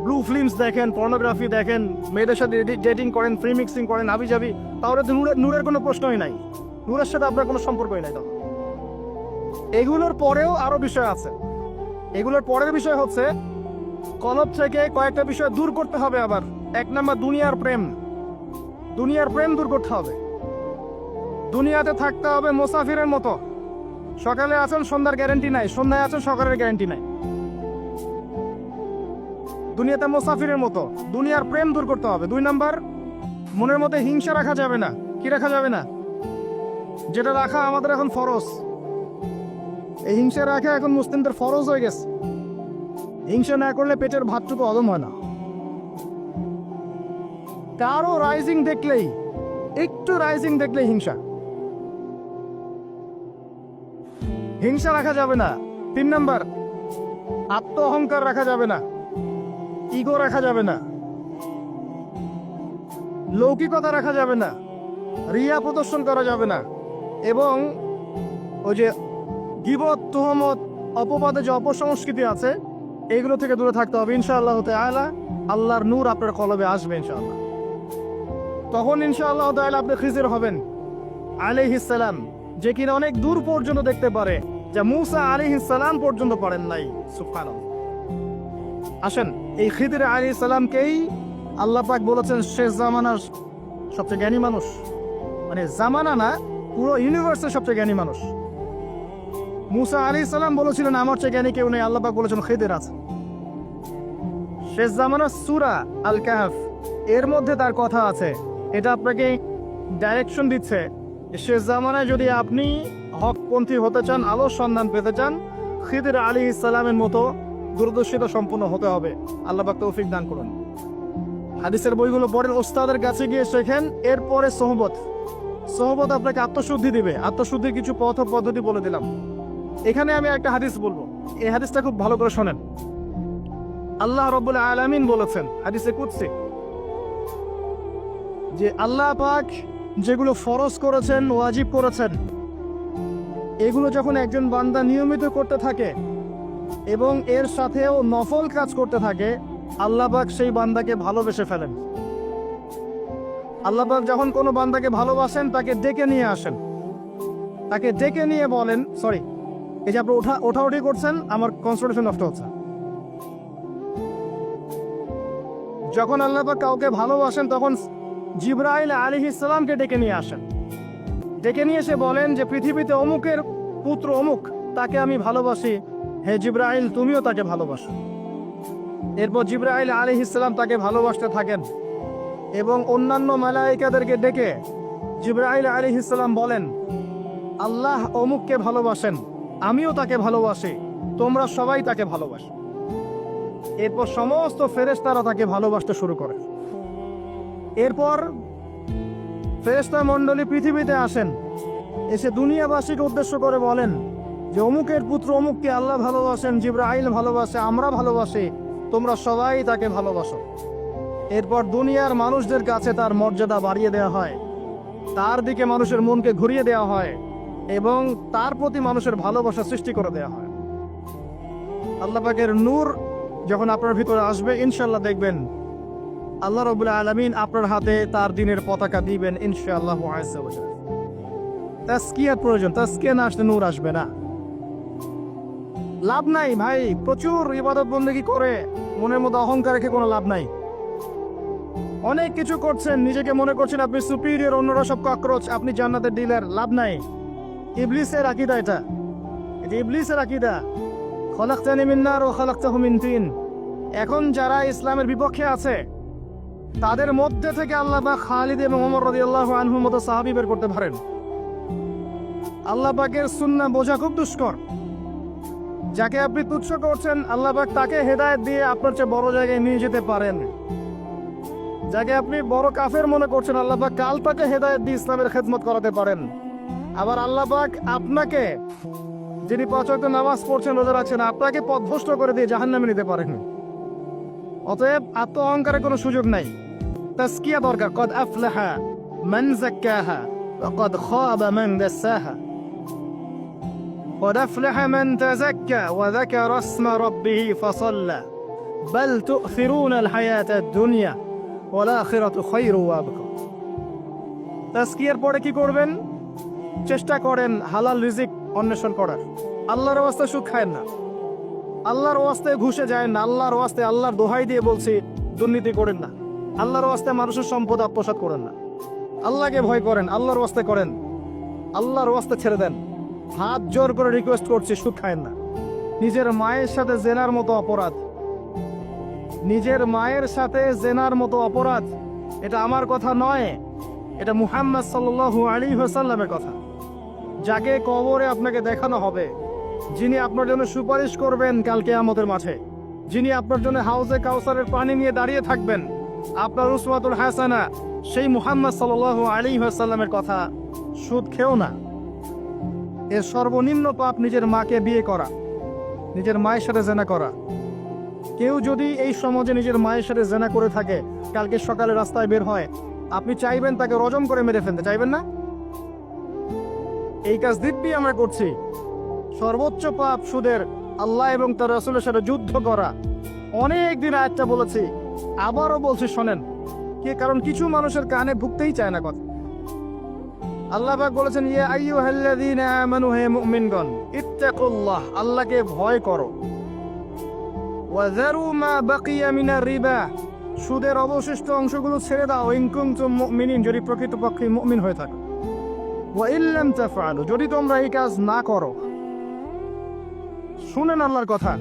ব্লু ফিল্মস দেখেন, পর্নোগ্রাফি দেখেন, মেয়েদের সাথে ডেটিং করেন, ফ্রি মিক্সিং করেন, হাবিজাবি, তাহলে তো নূরের কোনো প্রশ্নই নাই। নূরের সাথে আপনার কোনো সম্পর্কই নাই তখন। এগুলোর পরেও আরো বিষয় আছে। এগুলোর পরের বিষয় হচ্ছে কলব থেকে কয়েকটা বিষয় দূর করতে হবে। আবার 1 নাম্বার, দুনিয়ার প্রেম। দুনিয়ার প্রেম দূর করতে হবে। দুনিয়াতে থাকতে হবে মুসাফিরের মতো। সকালে আছেন, সন্ধ্যার গ্যারান্টি নাই, সন্ধ্যায় আছেন, সকালের গ্যারান্টি নাই। দুনিয়াতে মুসাফিরের মতো। দুনিয়ার প্রেম দূর করতে হবে। 2 নাম্বার, মনের মধ্যে হিংসা রাখা যাবে না। কি রাখা যাবে না? যেটা রাখা আমাদের এখন ফরজ। এই হিংসা রাখা এখন মুসলিমদের ফরজ হয়ে গেছে। হিংসা না করলে পেটের ভাতটুকু হজম হয় না। কারো রাইজিং দেখলেই, একটু রাইজিং দেখলেই হিংসা। হিংসা রাখা যাবে না। 3 নাম্বার, আত্ম অহংকার রাখা যাবে না, ইগো রাখা যাবে না, লৌকিকতা রাখা যাবে না, রিয়া প্রদর্শন করা যাবে না, এবং ওই যে গীবত, তুহমত, অপবাদে যে অপসংস্কৃতি আছে এগুলো থেকে দূরে থাকতে হবে। ইনশাআল্লাহ তাআলা আল্লাহর নূর আপনার কলবে আসবে ইনশাআল্লাহ। তখন ইনশাআল্লাহ তাআলা আপনি খিজির হবেন আলাইহিস সালাম, যে কিনা অনেক দূর পর্যন্ত দেখতে পারে, যা মূসা আলাইহিস সালাম পর্যন্ত পারেন নাই। সুবহানাল্লাহ। আসেন, এই খিজির আলাইহিস সালামকেই আল্লাহ পাক বলেছেন শেষ জামানার সবচেয়ে জ্ঞানী মানুষ। মানে জামানা না, পুরো ইউনিভার্সের সবচেয়ে জ্ঞানী মানুষ। মূসা আলাইহিস সালাম বলেছিলেন আমার চেয়ে জ্ঞানী কেউ নেই, আল্লাহ পাক বলেছেন খিজির আছে। শেষ জামানার সূরা আল কাহফ এর মধ্যে তার কথা আছে। এটা আপনাকে ডাইরেকশন দিচ্ছে, শেষ জামানায় যদি আপনি হকপন্থী হতে চান, আলোর সন্ধান পেতে চান, খিদির আলাইহিস সালামের মতো দূরদর্শিতা সম্পূর্ণ হতে হবে। আল্লাহ পাক তৌফিক দান করুন। হাদিসের বইগুলো পড়েন, ওস্তাদের কাছে গিয়ে শেখেন। এরপরে সোহবত। সোহবত আপনাকে আত্মশুদ্ধি দিবে। আত্মশুদ্ধির কিছু পথ ও পদ্ধতি বলে দিলাম। এখানে আমি একটা হাদিস বলবো, এই হাদিসটা খুব ভালো করে শোনেন। আল্লাহ রাব্বুল আলামিন বলেছেন হাদিসে কুদসি যে আল্লাহ পাক যেগুলো ফরজ করেছেন, ওয়াজিব করেছেন, এগুলো যখন একজন বান্দা নিয়মিত করতে থাকে এবং এর সাথেও নফল কাজ করতে থাকে, আল্লাহ পাক সেই বান্দাকে ভালোবেসে ফেলেন। আল্লাহ পাক যখন কোনো বান্দাকে ভালোবাসেন তাকে ডেকে নিয়ে আসেন, তাকে ডেকে নিয়ে বলেন, সরি, এই যে আপনি ওঠাউঠি করছেন, আমার কনসেন্ট্রেশন নষ্ট হচ্ছে। যখন আল্লাহ পাক কাউকে ভালোবাসেন তখন জিবরাইল আলাইহিস সালামকে ডেকে নিয়ে আসেন। ডেকে নিয়ে এসে বলেন যে পৃথিবীতে অমুকের পুত্র অমুক, তাকে আমি ভালোবাসি, হে জিবরাইল তুমিও তাকে ভালোবাসো। এরপর জিবরাইল আলাইহিস সালাম তাকে ভালোবাসতে থাকেন এবং অন্যান্য মালায়েকাদেরকে ডেকে জিবরাইল আলাইহিস সালাম বলেন, আল্লাহ অমুককে ভালোবাসেন, আমিও তাকে ভালোবাসি, তোমরা সবাই তাকে ভালোবাসো। এরপর সমস্ত ফেরেশতারা তাকে ভালোবাসতে শুরু করে। এরপর ফেরেশতা মণ্ডলী পৃথিবীতে আসেন, এসে দুনিয়াবাসীকে উদ্দেশ্য করে বলেন যে অমুকের পুত্র অমুককে আল্লাহ ভালোবাসেন, জিবরাইল ভালোবাসে, আমরা ভালোবাসি, তোমরা সবাই তাকে ভালোবাসো। এরপর দুনিয়ার মানুষদের কাছে তার মর্যাদা বাড়িয়ে দেওয়া হয়, তার দিকে মানুষের মনকে ঘুরিয়ে দেওয়া হয় এবং তার প্রতি মানুষের ভালোবাসা সৃষ্টি করে দেওয়া হয়। আল্লাহ পাকের নূর যখন আপনার ভিতরে আসবে, ইনশাআল্লাহ দেখবেন আল্লাহ রাব্বুল আলামিন আপনার হাতে তার দ্বীনের পতাকা দিবেন ইনশাআল্লাহ আযজা ওয়া জাল্লা। তাসকিয়ার প্রয়োজন, তাসকিয়া না আসলে নূর আসবে না। লাভ নাই ভাই, প্রচুর ইবাদত বন্দেগী করে মনের মধ্যে অহংকার রেখে কোনো লাভ নাই। অনেক কিছু করছেন, নিজেকে মনে করছেন আপনি সুপিরিয়র, অন্যরা সব ককরোচ, আপনি জান্নাতের ডিলার, লাভ নাই। ইবলিসের আকীদা এটা ইবলিসের আকীদা, খলাকতানি মিন নার ওয়া খলাকতাহু মিন তিন। এখন যারা ইসলামের বিপক্ষে আছে তাদের মধ্যে থেকে আল্লাহ পাক খালিদ এবং ওমর রাদিয়াল্লাহু আনহুর মতো সাহাবী বের করতে পারেন। আল্লাহ পাকের সুন্নাহ বোঝা খুব দুষ্কর। যাকে আপনি তুচ্ছ করছেন, আল্লাহ পাক তাকে হেদায়েত দিয়ে আপনার চেয়ে বড় জায়গায় নিয়ে যেতে পারেন। যাকে আপনি বড় কাফের মনে করছেন, আল্লাহ পাক কাল তাকে হেদায়েত দিয়ে ইসলামের খেদমত করাতে পারেন। আবার আল্লাহ পাক আপনাকে, যিনি 5 ওয়াক্ত নামাজ পড়ছেন, রোজা রাখছেন, আপনাকে পথভ্রষ্ট করে দিয়ে জাহান্নামে নিতে পারেন। অতএব আত্ম অহংকারের কোনো সুযোগ নাই। তাসকিয়া দরকার। কদ আফলাহা মান যাক্কাহা ওয়া কদ খাবা মান দাসাহা। কদ আফলাহা মান তাযাক্কা ওয়া যাকারা ইসমা রাব্বিহি ফাসাল্লা বাল তু'থিরুনাল হায়াতাদ দুনিয়া ওয়াল আখিরাতু খায়রু ওয়া আবকা। তাসকিয়ার পরে কি করবেন? চেষ্টা করেন হালাল রিজিক অন্বেষণ করার। আল্লাহর ওয়াস্তে সুদ খায়েন না, আল্লাহর ওয়াস্তে ঘুষে যায় না, আল্লাহর ওয়াস্তে, আল্লাহর দোহাই দিয়ে বলছি দুর্নীতি করেন না, আল্লাহর ওয়াস্তে মানুষের সম্পদ আত্মসাৎ করেন না। আল্লাহকে ভয় করেন, আল্লাহর ওয়াস্তে করেন, আল্লাহর ওয়াস্তে ছেড়ে দেন। হাত জোর করে রিকোয়েস্ট করছি, সুদ খায়েন না। নিজের মায়ের সাথে জেনার মতো অপরাধ, নিজের মায়ের সাথে জেনার মতো অপরাধ, এটা আমার কথা নয়, এটা মুহাম্মদ সাল্লাল্লাহু আলাইহি ওয়াসাল্লামের কথা, যাকে কবরে আপনাকে দেখানো হবে, যিনি আপনার জন্য সুপারিশ করবেন কাল কিয়ামতের মাঠে, যিনি আপনার জন্য হাউজে কাউসারের পানি নিয়ে দাঁড়িয়ে থাকবেন, আপনার উসওয়াতুল হাসানা, সেই মুহাম্মদ সাল্লাল্লাহু আলাইহি ওয়াসাল্লামের কথা। সুদ খেও না। এর সর্বনিম্ন পাপ নিজের মাকে বিয়ে করা, নিজের মায়ের সাথে জেনা করা। কেউ যদি এই সমাজে নিজের মায়ের সাথে জেনা করে থাকে, কালকে সকালে রাস্তায় বের হয়, আপনি চাইবেন তাকে রজম করে মেরে ফেলতে, চাইবেন না? এই কাজ দিব্যি আমরা করছি। সর্বোচ্চ পাপ সুদের, আল্লাহ এবং তার রাসূলের সাথে যুদ্ধ করা। অনেক দিন আয়াতটা বলেছি, আবারও বলছি, শোনেন। কারণ কিছু মানুষের কানে ঢুকতেই চায় না কথা। আল্লাহ পাক বলেছেন, ইয়া আইয়ুহাল্লাযীনা আমানু, হে মুমিনগণ, ইত্তাকুল্লাহ, আল্লাহকে ভয় করো। ওয়া যারু মা বাকিয়া মিনার রিবা, সুদের অবশিষ্ট অংশগুলো ছেড়ে দাও। ইন কুনতুম মুমিনিন, যদি প্রকৃতপক্ষে মুমিন হয়ে থাকো। ওয়া ইল্লাম তাফআলু, যদি তোমরা এই কাজ না করো। শুনেন আল্লাহর কথা।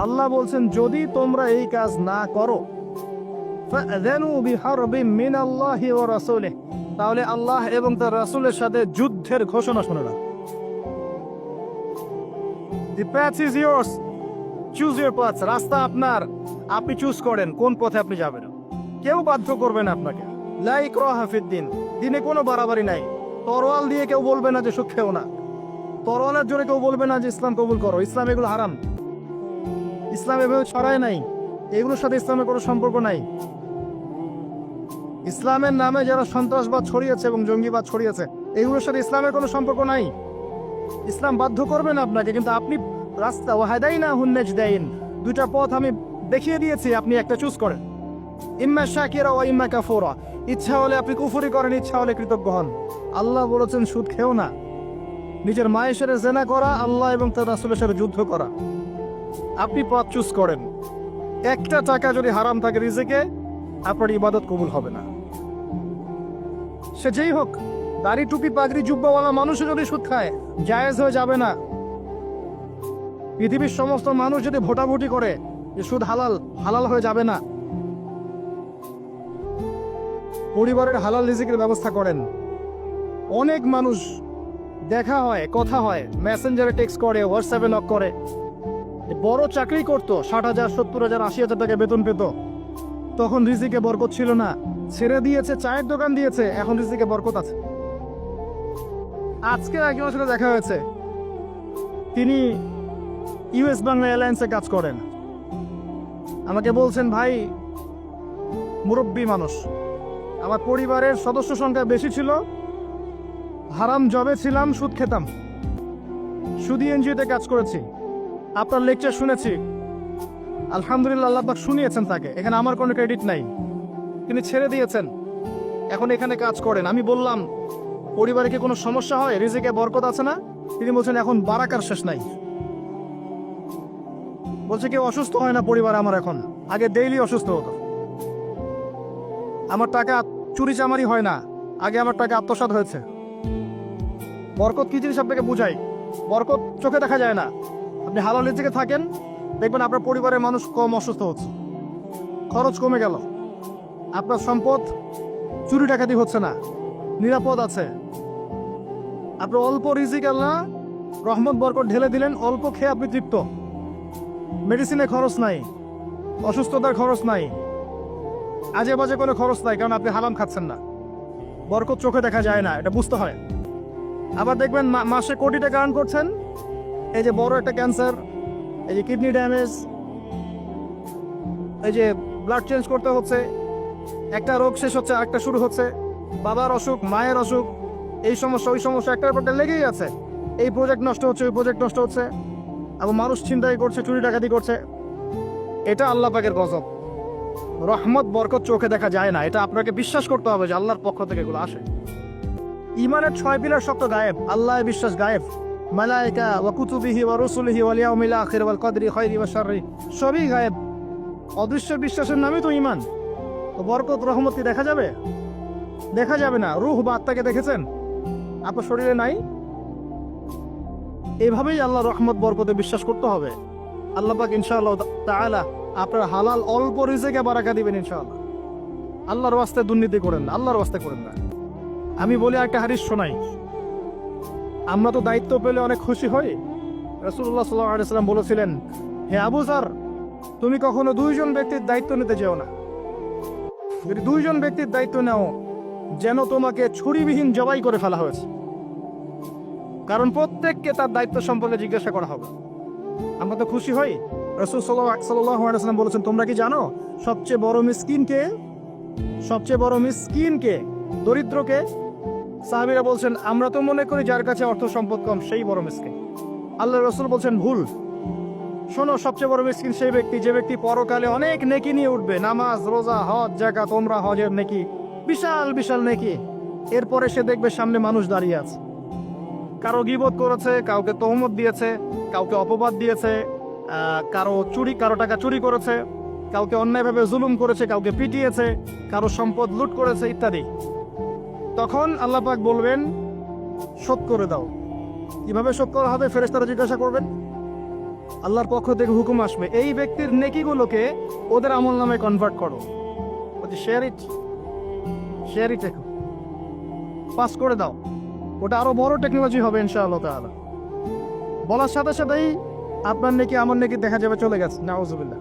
আল্লাহ বলছেন, যদি তোমরা এই কাজ না করো, ফাআযানু বিহারবিন মিনাল্লাহি ওয়া রাসূলিহি, তাহলে আল্লাহ এবং তার রাসূলের সাথে যুদ্ধের ঘোষণা শুনে না। The path is yours. Choose your path. রাস্তা আপনার, আপনি চুজ করেন কোন পথে আপনি যাবেন। কেউ বাধ্য করবে না আপনাকে। লা ইকরাহা ফিদ্দিন, দিনে কোনো বাড়াবাড়ি নাই। তরোয়াল দিয়ে কেউ বলবে না যে সুদ খেও না। তরোয়ালের জোরে কেউ বলবে না যে ইসলাম কবুল করো। ইসলাম এগুলো হারাম। ইসলাম এভাবে ছড়ায় নাই। এগুলোর সাথে ইসলামের কোনো সম্পর্ক নাই। ইসলামের নামে যারা সন্ত্রাসবাদ ছড়িয়েছে এবং জঙ্গিবাদ ছড়িয়েছে, এগুলোর সাথে ইসলামের কোনো সম্পর্ক নাই। ইসলাম বাধ্য করবে না আপনাকে, কিন্তু আপনি রাস্তা ওয়াহাদাইনাহুন নাজদাইন, দুইটা পথ আমি দেখিয়ে দিয়েছি, আপনি একটা চুজ করেন। ইম্মা শাকিরা ওয়া ইম্মা কাফুরা, ইচ্ছা হলে আপনি কুফরি করেন, ইচ্ছা হলে কৃতজ্ঞ হন। আল্লাহ বলেছেন সুদ খেও না। নিজের মায়ের সাথে জেনা করা, আল্লাহ এবং তার রাসূলের সাথে যুদ্ধ করা। আপনি পথ চুজ করেন। একটা টাকা যদি হারাম থাকে রিজিকে, আপনার ইবাদত কবুল হবে না। সে যেই হোক, দাড়ি টুপি পাগড়ি জুব্বাওয়ালা মানুষও যদি সুদ খায়, জায়েজ হয়ে যাবে না। পৃথিবীর সমস্ত মানুষ যদি ভোটাভুটি করে যে সুদ হালাল, হালাল হয়ে যাবে না। পরিবারের হালাল রিজিকের ব্যবস্থা করেন। অনেক মানুষ দেখা হয়, কথা হয়, মেসেঞ্জারে টেক্সট করে, হোয়াটসঅ্যাপে নক করে। বড় চাকরি করতো, 60,000, 70,000, 80,000 টাকা বেতন পেত, তখন রিজিকে বরকত ছিল না। ছেড়ে দিয়েছে, চায়ের দোকান দিয়েছে, এখন রিজিকে বরকত আছে। আজকে একজনের সাথে দেখা হয়েছে, তিনি ইউএস বাংলা এয়ারলাইন্সে কাজ করেন। আমাকে বলছেন, ভাই, মুরব্বী মানুষ, আমার পরিবারের সদস্য সংখ্যা বেশি ছিল, হারাম জবে ছিলাম, সুদ খেতাম, সুদী এনজিওতে কাজ করেছি, আপনার লেকচার শুনেছি, আলহামদুলিল্লাহ, আল্লাহ পাক শুনিয়েছেন তাকে, এখানে আমার কোনো ক্রেডিট নাই, তিনি ছেড়ে দিয়েছেন, এখন এখানে কাজ করেন। আমি বললাম, পরিবারে কি কোনো সমস্যা হয়, রিজিকে বরকত আছে না? তিনি বলছেন, এখন বারাকার শেষ নাই। বলছে, কেউ অসুস্থ হয় না পরিবার আমার এখন, আগে ডেইলি অসুস্থ হতো। আমার টাকা চুরি চামারি হয় না, আগে আমার টাকা আত্মসাৎ হয়েছে। বরকত কি জিনিস আপনাকে বুঝাই। বরকত চোখে দেখা যায় না। আপনি হালাল রিজিকে থাকেন, দেখবেন আপনার পরিবারের মানুষ কম অসুস্থ হচ্ছে, খরচ কমে গেল, আপনার সম্পদ চুরি ডাকাতি হচ্ছে না, নিরাপদ আছে। আপনার অল্প রিজিক আল্লাহ রহমত বরকত ঢেলে দিলেন, অল্প খেয়ে আপনি তৃপ্ত। মেডিসিনে খরচ নাই, অসুস্থতার খরচ নাই, আজে বাজে কোনো খরচ নাই, কারণ আপনি হারাম খাচ্ছেন না। বরকত চোখে দেখা যায় না, এটা বুঝতে হয়। আবার দেখবেন মাসে কোটি টাকা আর্ন করছেন, এই যে বড় একটা ক্যান্সার, এই যে কিডনি ড্যামেজ, এই যে ব্লাড চেঞ্জ করতে হচ্ছে, একটা রোগ শেষ হচ্ছে আরেকটা শুরু হচ্ছে, বাবার অসুখ, মায়ের অসুখ, এই সমস্যা ওই সমস্যা একটার পর একটা লেগেই আছে। এই প্রজেক্ট নষ্ট হচ্ছে, ওই প্রজেক্ট নষ্ট হচ্ছে, আবার মানুষ ছিনতাই করছে, চুরি ডাকাতি করছে। এটা আল্লাহ পাকের গজব। রহমত বরকত চোখে দেখা যায় না, এটা আপনাকে বিশ্বাস করতে হবে যে আল্লাহর পক্ষ থেকে এগুলো আসে। ইমানের 6 পিলার সব তো গায়েব, আল্লাহ বিশ্বাস গায়েব, মালায়েকা ওয়া কুতুবিহি ওয়া রুসুলিহি ওয়াল ইয়াউমিল আখির ওয়াল কদরি খায়রি ওয়া শাররি, সবই গায়েব। অদৃশ্য বিশ্বাসের নামই তো ঈমান। তো বরকত রহমত কি দেখা যাবে? দেখা যাবে না। রূহ বা আত্মাকে দেখেছেন? আপনার শরীরে নাই। এভাবেই আল্লাহ রহমত বরকতে বিশ্বাস করতে হবে। আল্লাহ পাক ইনশাআল্লাহ তাআলা আপনার হালাল অল্প রিজিকে বারাকা দিবেন ইনশাআল্লাহ। আল্লাহর ওয়াস্তে দুর্নীতি করেন না, আল্লাহর ওয়াস্তে করেন না। আমি বলি একটা হাদিস শোনাই, আমরা তো দায়িত্ব পেলে অনেক খুশি হই। রাসূলুল্লাহ সাল্লাল্লাহু আলাইহি ওয়াসাল্লাম বলেছিলেন, হে আবু যর, তুমি কখনো দুইজন ব্যক্তির দায়িত্ব নিতে যেও না। যদি দুইজন ব্যক্তির দায়িত্ব নাও, যেন তোমাকে ছুরিবিহীন জবাই করে ফেলা হয়েছে, কারণ প্রত্যেককে তার দায়িত্ব সম্পর্কে জিজ্ঞাসা করা হবে। আমরা তো খুশি হই। রাসূল সাল্লাল্লাহু আলাইহি ওয়াসাল্লাম বলেছেন, তোমরা কি জানো সবচেয়ে বড় মিসকিন কে? সবচেয়ে বড় মিসকিন কে? দরিদ্রকে? সাহাবীরা বলছেন, আমরা তো মনে করি যার কাছে অর্থ সম্পদ কম সেই বড় মিসকিন। আল্লাহ রাসূল বলছেন, ভুল। শোনো, সবচেয়ে বড় মিসকিন সেই ব্যক্তি যে ব্যক্তি পরকালে অনেক নেকি নিয়ে উঠবে, নামাজ, রোজা, হজ, যাকাত, ওমরা, হজের নেকি, বিশাল বিশাল নেকি। এরপরে সে দেখবে সামনে মানুষ দাঁড়িয়ে আছে, কারো গীবত করেছে, কাউকে তহমত দিয়েছে, কাউকে অপবাদ দিয়েছে, কারো টাকা চুরি করেছে, কাউকে অন্যায়ভাবে জুলুম করেছে, কাউকে পিটিয়েছে, কারো সম্পদ লুট করেছে ইত্যাদি। তখন আল্লাহ পাক বলবেন, শোধ করে দাও। কিভাবে শোধ করা হবে? ফেরেশতারা জিজ্ঞাসা করবেন। আল্লাহর পক্ষ থেকে হুকুম আসবে, এই ব্যক্তির নেকিগুলোকে ওদের আমল নামে কনভার্ট করো, শেয়ার ইট পাস করে দাও। ওটা আরো বড় টেকনোলজি হবে ইনশাআল্লাহ তাআলা। বলার সাথে সাথেই আপনার নেকি আমার নেকি দেখা যাবে চলে গেছে, নাউজুবিল্লাহ।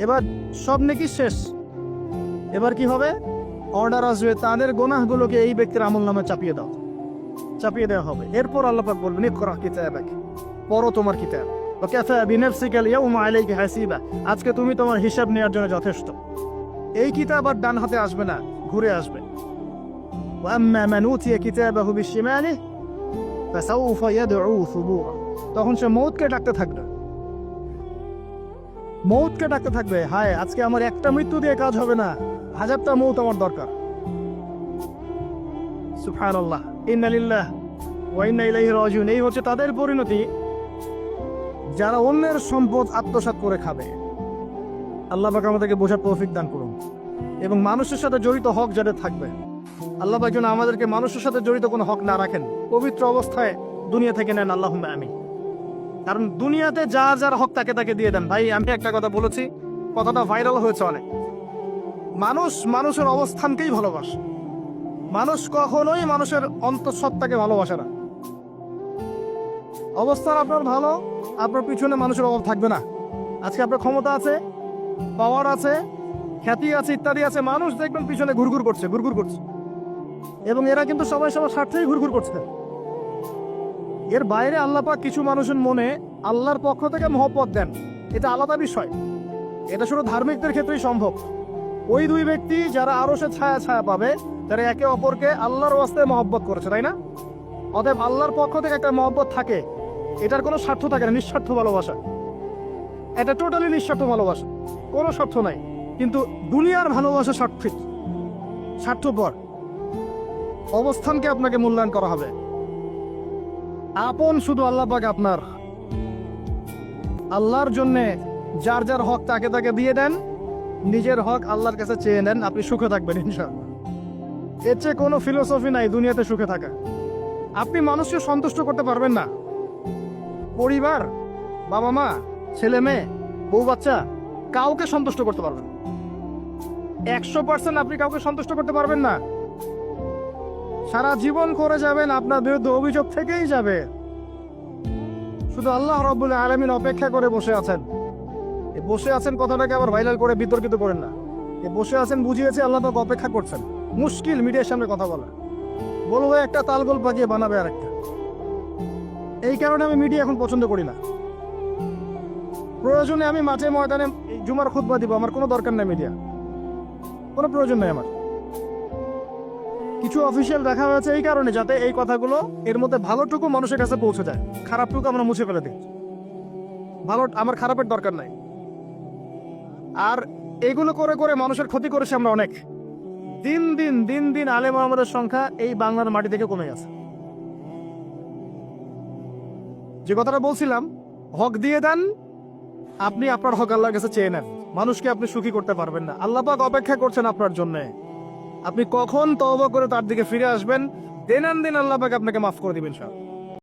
এবার সব নেকি শেষ। এবার কি হবে? অর্ডার আসবে, তাদের গুনাহগুলোকে এই ব্যক্তির আমল নামে চাপিয়ে দেওয়া হবে। এরপর আল্লাহ পাক বলবেন, ইকরা কিতাবাক, পড়ো তোমার কিতাব। ওয়া কাফা বিনাফসিকা আল-ইয়াওমা আলাইকা হাসিবা, আজকে তুমি তোমার হিসাব নেওয়ার জন্য যথেষ্ট। এই কিতাব আর ডান হাতে আসবে না, ঘুরে আসবে। ওয়া আম্মা মান উতিয়া কিতাবাহু বিশিমালিহি ফাসাউফা ইয়াদউ সুবুরা, তখন সে মৌতকে ডাকতে থাকবে, হায় আজকে আমার একটা মৃত্যু দিয়ে কাজ হবে না, 1000টা মৌত আমার দরকার। সুবহানাল্লাহ, ইন্না লিল্লাহি ওয়া ইন্না ইলাইহি রাজিউন। এই হচ্ছে তাদের পরিণতি যারা অন্যের সম্পদ আত্মসাৎ করে খাবে। আল্লাহ পাক আমাদেরকে বোঝার তৌফিক দান করুন, এবং মানুষের সাথে জড়িত হক যাদের থাকবে, আল্লাহ পাক যেন আমাদেরকে মানুষের সাথে জড়িত কোনো হক না রাখেন, পবিত্র অবস্থায় দুনিয়া থেকে নেন, আল্লাহুম্মা আমিন। কারণ দুনিয়াতে যার হক তাকে দিয়ে দেন। ভাই, আমি একটা কথা বলেছি, কথাটা ভাইরাল হয়েছে অনেক। মানুষের অবস্থানকেই ভালোবাসে, মানুষ কখনোই মানুষের অন্তঃসত্ত্বাকে ভালোবাসে না। অবস্থান আপনার ভালো, আপনার পিছনে মানুষের অভাব থাকবে না। আজকে আপনার ক্ষমতা আছে, পাওয়ার আছে, খ্যাতি আছে, ইত্যাদি আছে, মানুষ দেখবেন পিছনে ঘুরঘুর করছে, এবং এরা কিন্তু সবাই সবার স্বার্থেই ঘুরঘুর করছে। এর বাইরে আল্লাহ পাক কিছু মানুষের মনে আল্লাহর পক্ষ থেকে মহব্বত দেন, এটা আলাদা বিষয়। এটা শুধু ধার্মিকদের ক্ষেত্রেই সম্ভব। ওই দুই ব্যক্তি যারা আরশে ছায়া পাবে, যারা একে অপরকে আল্লাহর ওয়াস্তে মহব্বত করেছে, তাই না? অতএব আল্লাহর পক্ষ থেকে একটা মহব্বত থাকে, এটার কোনো স্বার্থ থাকে না, নিঃস্বার্থ ভালোবাসা। এটা টোটালি নিঃস্বার্থ ভালোবাসা, কোনো স্বার্থ নাই। কিন্তু দুনিয়ার ভালোবাসা স্বার্থপর। অবস্থানকে আপনাকে মূল্যায়ন করা হবে। আপন শুধু আল্লাহ পাক আপনার। আল্লাহর জন্যে যার হক তাকে দিয়ে দেন, নিজের হক আল্লাহর কাছে চেয়ে নেন, আপনি সুখে থাকবেন ইনশাআল্লাহ। এর চেয়ে কোনো ফিলোসফি নাই দুনিয়াতে সুখে থাকা। আপনি মানুষকে সন্তুষ্ট করতে পারবেন না, পরিবার, বাবা মা, ছেলে মেয়ে, বউ বাচ্চা, কাউকে সন্তুষ্ট করতে পারবেন 100% আপনি কাউকে সন্তুষ্ট করতে পারবেন না। সারা জীবন করে যাবেন, আপনার বিরুদ্ধে অভিযোগ থেকেই যাবে। শুধু আল্লাহ রাব্বুল আলামিন অপেক্ষা করে বসে আছেন কথাটাকে আবার ভাইরাল করে বিতর্কিত করেন না। বসে আছেন বুঝিয়েছে, আল্লাহ পাক অপেক্ষা করছেন। মুশকিল মিডিয়ার সামনে কথা বলা, বলবো একটা তালগোল পাকিয়ে বানাবে আরেকটা। এই কারণে আমি মিডিয়া এখন পছন্দ করি না। প্রয়োজনে আমি মাঠে ময়দানে জুমার খুতবা দিব, আমার কোনো দরকার নেই মিডিয়া, কোনো প্রয়োজন নেই আমার। কিছু অফিসিয়াল রাখা হয়েছে এই কারণে, যাতে এই কথাগুলো এর মধ্যে ভালোটুকু মানুষের কাছে পৌঁছে যায়, খারাপটুকু আমরা মুছে ফেলে দিই। আমার খারাপের দরকার নাই। আর এগুলো করে মানুষের ক্ষতি করেছে আমরা অনেক। দিন দিন আলেম ওলামাদের সংখ্যা এই বাংলার মাটি থেকে কমে গেছে। যে কথাটা বলছিলাম, হক দিয়ে দেন, আপনি আপনার হক আল্লাহর কাছে চেয়ে নেন। মানুষকে আপনি সুখী করতে পারবেন না, আল্লাহ পাক অপেক্ষা করছেন আপনার জন্য। আপনি কখন তওবা করে তার দিকে ফিরে আসবেন, দিন আল্লাহ পাক আপনাকে মাফ করে দিবেন সব।